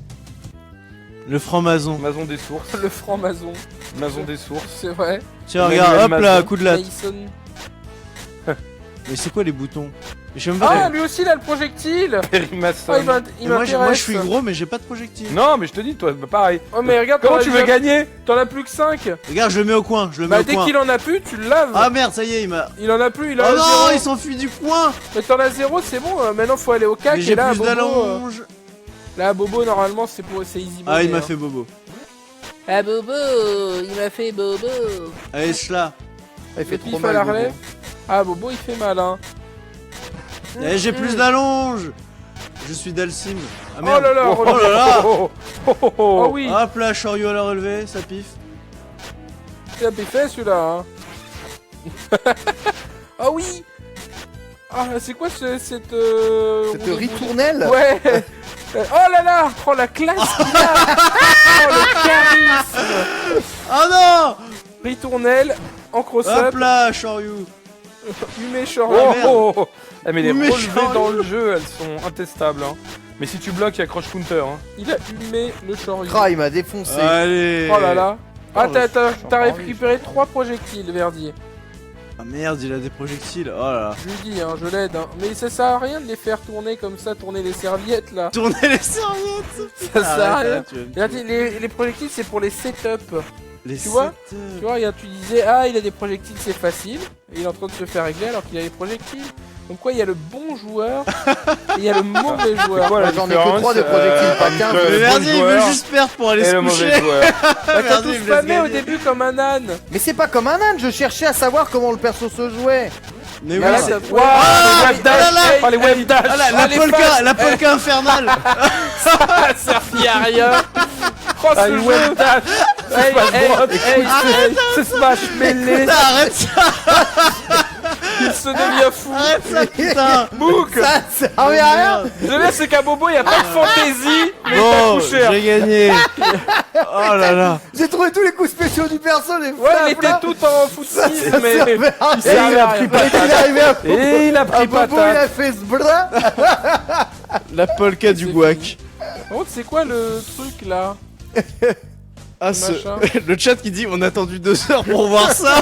Le franc-mason. Mason des sources. le franc-mason. Mason des sources. C'est vrai. Tiens, Emmanuel regarde, hop là, Mason. coup de latte. Mason. Mais c'est quoi les boutons? Mais je sais même pas. Ah, lui aussi, il a le projectile. Perry Ah, Mason. il Mais moi, m'intéresse. moi, je suis gros, mais j'ai pas de projectile. Non, mais je te dis, toi, bah, pareil. Oh, mais regarde, Comment t'en as tu veux déjà- gagner? T'en as plus que 5. Regarde, je le mets au coin. Je le mets Bah, au dès coin. qu'il en a plus, tu le laves. Ah merde, ça y est, il m'a. Il en a plus, il Oh en a non, zéro. il s'enfuit du coin. Mais t'en as 0, c'est bon. Maintenant, faut aller au cac. Mais Et j'ai là, plus Bobo, d'allonge. là, Bobo, normalement, c'est easy. Ah, il m'a hein. fait bobo. Ah, Bobo, il m'a fait Bobo. Allez, cela. Il fait Et puis, trop il fait la mal. Bobo. relève. Ah, Bobo, il fait mal, hein. Eh, j'ai plus d'allonge. Je suis Dalsim. Ah Oh merde. là là, Oh là là. Oh, oh, oh, oh. Oh oui, Hop là, Choriot à la relevée, ça piffe. il a bien fait celui-là, hein. Ah oui. Ah, c'est quoi cette... Cette roue- ritournelle. Ouais. Oh là là. Oh la classe qu'il a. Oh le charisme. Oh non. Ritournelle, en Hop cross-up, là, Choriot. humé Oh, short. merde. oh, oh. Eh, mais les Mais relevées Chariot. dans le jeu, elles sont intestables. Hein. Mais si tu bloques, il y a Crush Counter. Hein. Il a humé le short. Ah, il m'a défoncé. Allez. Oh là là. Ah, Oh, t'as je suis encore récupéré 3 projectiles, Verdier. Ah merde, il a des projectiles. Oh là là. Je lui dis, hein, je l'aide. Hein. Mais ça sert à rien de les faire tourner comme ça, tourner les serviettes là. Tournez les serviettes. Ça sert à Arrête, rien. là, tu vas me Verdier, les projectiles, c'est pour les setup. Les Tu vois sept, Tu vois, regarde, tu disais, ah, il a des projectiles, c'est facile. Et il est en train de se faire régler alors qu'il a les projectiles. Donc quoi, il y a le bon joueur et il y a le mauvais joueur. Quoi, la J'en ai que différence, 3 de projectiles, pas 15. entre Mais le bon Verdi, il veut joueur juste perdre pour aller et se le mauvais coucher. joueur. Bah, t'as Verdi, tout il me laisse spammé au gagner. début comme un âne. Mais c'est pas comme un âne, je cherchais à savoir comment le perso se jouait. Mais oui, Là, c'est. t'as- Waouh, Ah, les web dash. ah là là. Oh, les web dash. Ah, Ah, les la phases. polka infernale. Ça servait à rien. Oh, Ah, ce les jeu. web dash. Hey, hey, C'est Smash mêlé. Putain, arrête ça, il se devient fou. arrête ça, putain. Book. Ça servait à rien. Le bien, c'est qu'à Bobo, il n'y a pas de fantaisie, mais Bon, il t'a cher. j'ai gagné. Oh là là. J'ai trouvé tous les coups spéciaux du perso, les Ouais, il était tout en footisme, Ça mais servait à il rien. servait à rien. Il est arrivé à Et il a pris Bobo, il patate. a fait ce bras. La polka du C'est guac. Par contre, c'est quoi le truc là? Ah, Machin. le chat qui dit on a attendu 2 heures pour voir ça.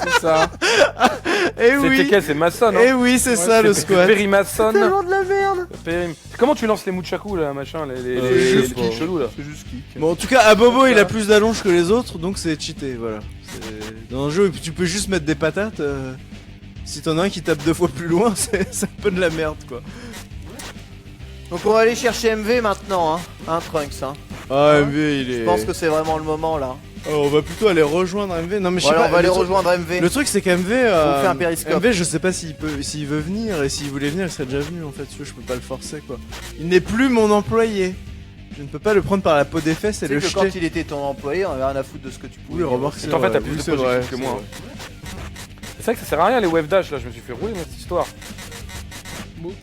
C'est ça. Eh C'était oui. quel? C'est Masson, Eh hein? oui, c'est ça le squat. Perry Masson. Tellement de la merde. Perry. Comment tu lances les Muchaku là, machin, les je sais petits pas. chelous là? C'est juste kick. Bon, en tout cas, à Bobo, il a plus d'allonge que les autres, donc c'est cheaté, voilà. Dans un jeu où tu peux juste mettre des patates, si t'en as un qui tape 2 fois plus loin, c'est un peu de la merde, quoi. Donc on va aller chercher MV maintenant, hein, Trunks, hein. Ah, MV, il est... Je pense que c'est vraiment le moment là. Alors, on va plutôt aller rejoindre MV. Non, mais je sais Voilà, pas, on va aller le truc- rejoindre MV. Le truc, c'est qu'MV, On fait un périscope. MV, je sais pas s'il veut venir, et s'il voulait venir, il serait déjà venu, en fait, tu vois, je peux pas le forcer, quoi. Il n'est plus mon employé. Je ne peux pas le prendre par la peau des fesses et C'est le que jeter. quand il était ton employé, on avait rien à foutre de ce que tu pouvais. Oui, dire. remarque, c'est En fait, vrai. t'as plus Oui, de c'est vrai, projectiles que c'est moi. vrai. C'est vrai que ça sert à rien les wave dash là, je me suis fait rouler dans cette histoire. Book.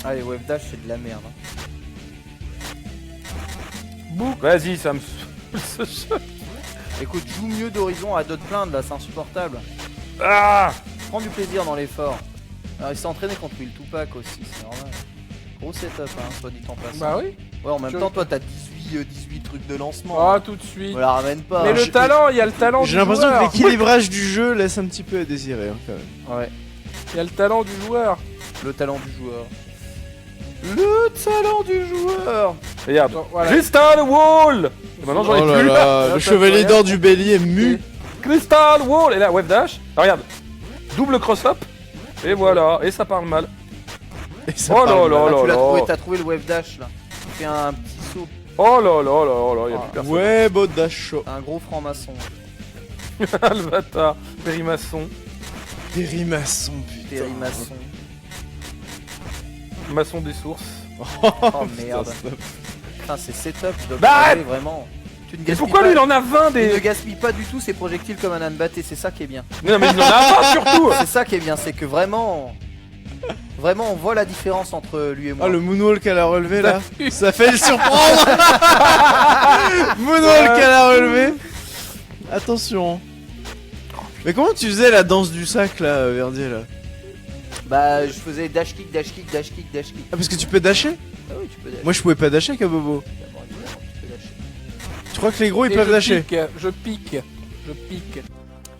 Allez, Wave Dash, c'est de la merde. Hein. Vas-y, ça me saoule ce jeu. Écoute, joue mieux d'Horizon à d'autres plaintes là, c'est insupportable. Ah, Prends du plaisir dans l'effort. Alors, il s'est entraîné contre Will Tupac aussi, c'est normal. Gros setup, hein, soit dit en passant. Bah oui. Ouais, en même Je- temps, toi, t'as 18 trucs de lancement. Ah, hein. tout de suite. On la ramène pas. Mais hein. le talent, il y a le talent du J'ai l'impression que joueur. l'équilibrage du jeu laisse un petit peu à désirer, hein, quand même. Ouais, Il y a le talent du joueur. le talent du joueur. Le talent du joueur. regarde. Donc, voilà. Crystal Wall. Et maintenant j'en ai Oh là plus. là, Là, le t'as chevalier rien. d'or du bélier mu. Crystal Wall. Et là, wave dash. Ah, regarde. Double cross-up. Et voilà. Et ça parle mal. Et ça Oh là parle là mal. Là, tu l'as là. trouvé, t'as trouvé le Wave Dash là. Tu fais un petit saut. Oh là là là là, y'a plus personne. Ouais, Bodacho. Un gros franc-maçon. Le bâtard. Périmaçon. Périmaçon, putain. Périmaçon. Maçon des sources. Oh merde. Putain, c'est setup. je dois Bah, pas arrête. aller, vraiment. Tu ne Et gaspilles pourquoi pas- lui il en a 20 Il ne des. gaspille pas du tout ses projectiles comme un âne batté, c'est ça qui est bien. Non mais il en a 20 surtout. C'est ça qui est bien, c'est que vraiment. Vraiment, on voit la différence entre lui et moi. Ah, le moonwalk qu'elle a relevé là, ça fait le surprendre. Moonwalk qu'elle a relevé. Attention. Mais comment tu faisais la danse du sac là, Verdier là? Bah, je faisais dash kick, dash kick, dash kick, dash kick. Ah, parce que tu peux dasher? Ah oui, tu peux dash. Moi je pouvais pas dasher, Kabobo. D'abord, évidemment, tu peux dasher. Tu crois que les gros ils Et peuvent dasher? je pique.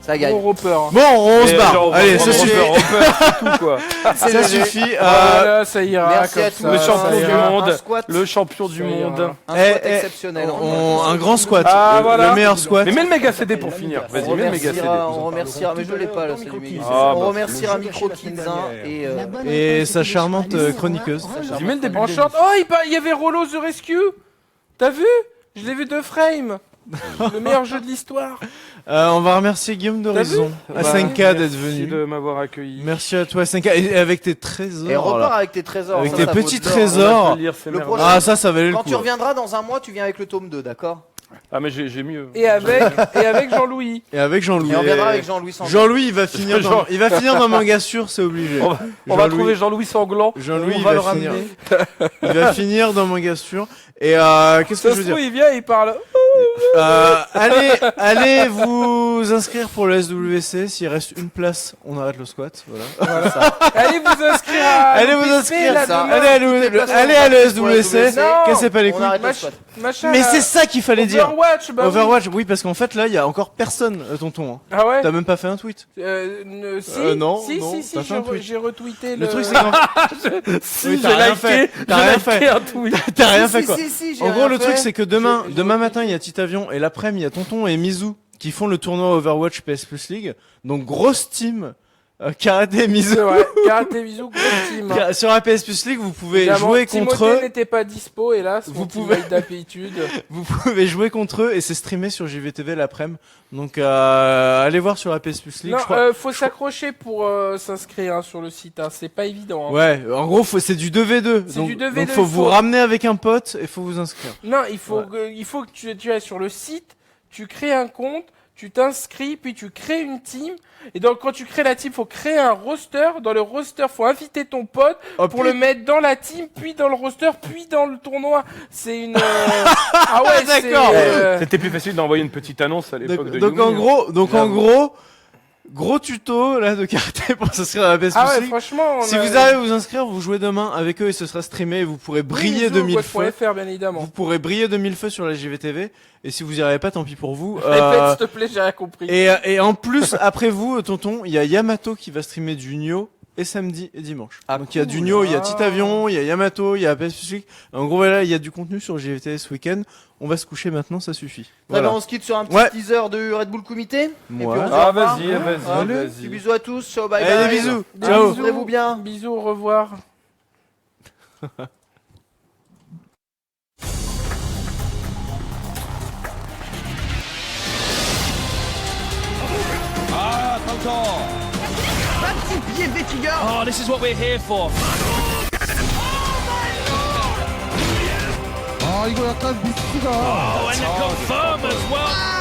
Ça gagne. Gros roper. Hein. Bon, on se Et barre. genre, Allez, on ça va suffit. c'est tout quoi. Ça suffit. Voilà, ça ira. Merci comme à ça, tous. Le ça champion du ira. monde. Un squat, Le champion du Ça ira. monde. un squat Eh, exceptionnel. Un grand squat. Ah, le, voilà. le meilleur squat. Mais mets le méga CD pour finir. On Vas-y, mets le méga CD. remerciera, mais je l'ai pas là, c'est du méga. Ah, On bah, remerciera Micro Kids et Et sa charmante chroniqueuse. Dis, mets le début. En short. Oh, il y avait Rollo The Rescue. T'as vu? Je l'ai vu 2 frames. Le meilleur jeu de l'histoire. On va remercier Guillaume d'Horizon. Bah, A5K d'être merci venu. de m'avoir accueilli. Merci à toi, A5K. Et avec tes trésors. Et repars là. avec tes trésors. Avec ça, tes ça petits vaut de l'or. trésors. On va te lire, c'est Le merveilleux. prochain- Ah, ça valait le Quand coup. tu reviendras dans un mois, tu viens avec le tome 2, d'accord? Ah mais j'ai mieux. Et avec Jean-Louis. Et avec Jean-Louis. Et on viendra avec Jean-Louis Sanson. Jean-Louis, il va finir dans, Jean- il va finir dans Manga Sûr, c'est obligé. On va trouver Jean-Louis Sanglant. Jean-Louis, on il va le va finir. ramener. Il va finir dans Manga Sûr. Et qu'est-ce que Ça je se veux trouve, dire il vient et il parle. allez vous inscrire pour le SWC. S'il reste une place, on arrête le squat. Voilà. Allez vous inscrire à. Allez vous l'OPC, inscrire. là, ça. demain. Allez à le SWC. Non. Cassez pas les On couilles. arrête le Mach- squat. Machin. Mais là. c'est ça qu'il fallait dire. Overwatch, bah oui. Overwatch, oui, parce qu'en fait là, il y a encore personne, tonton. hein. Ah ouais. T'as même pas fait un tweet. Si, non, si, non, si, si, t'as fait un tweet. j'ai retweeté Le truc c'est qu'en Si, Oui, j'ai t'as rien liké. fait. T'as J'ai rien liké fait. un tweet. t'as rien Si, fait si, quoi. si, j'ai En gros, rien le truc fait. c'est que demain matin, il y a Titavion et l'après-midi, il y a Tonton et Mizu qui font le tournoi Overwatch PS Plus League. Donc grosse team Karaté et Mizu. C'est vrai. Karaté bisous, gros team. Sur la PS Plus League, vous pouvez Évidemment, jouer contre Timothée eux. n'était pas dispo, hélas. Vous Vous pouvez- pouvez d'habitude. Vous pouvez jouer contre eux et c'est streamé sur JVTV l'après-midi. Donc allez voir sur la PS Plus League. Non, je crois. faut s'accrocher pour s'inscrire hein, sur le site. Hein. C'est pas évident. Hein. Ouais, en gros, c'est du 2v2. C'est Donc, du 2v2, donc faut il vous faut- ramener avec un pote et faut vous inscrire. Non, il faut Ouais. que tu ailles sur le site, tu crées un compte, tu t'inscris, puis tu crées une team. Et donc quand tu crées la team, faut créer un roster. Dans le roster, faut inviter ton pote Oh, pour le mettre dans la team, puis dans le roster, puis dans le tournoi. C'est une. Ah ouais, D'accord. C'était plus facile d'envoyer une petite annonce à l'époque de Donc en Yumi. gros, J'avoue. gros tuto là de karaté pour s'inscrire à la PS Ah Plus ouais, League. franchement. on Si a- vous arrivez à vous inscrire, vous jouez demain avec eux et ce sera streamé et vous pourrez briller de mille feux. .fr, bien évidemment. Vous pourrez briller de mille feux sur la JVTV et si vous y arrivez pas, tant pis pour vous. Répète, s'il te plaît, j'ai rien compris. Et en plus, après vous, tonton, il y a Yamato qui va streamer du Nioh et samedi et dimanche. Ah, Donc il y a du cool. Nioh, il y a Ah. Titavion, il y a Yamato, il y a PS Plus League. En gros, voilà, il y a du contenu sur JVTV ce week-end. On va se coucher maintenant, ça suffit. Très Voilà. bien, on se quitte sur un petit Ouais. teaser de Red Bull Comité. Et puis Ouais. on se dit Ah au revoir. vas-y, vas-y, Allez, vas-y. Des bisous à tous, ciao, bye Allez, bye. des bisous. Des Ciao. bisous. Portez-vous bien. Bisous, au revoir. Oh, this is what we're here for. 아 이거 약간 미스가 Oh, and the confirm as well.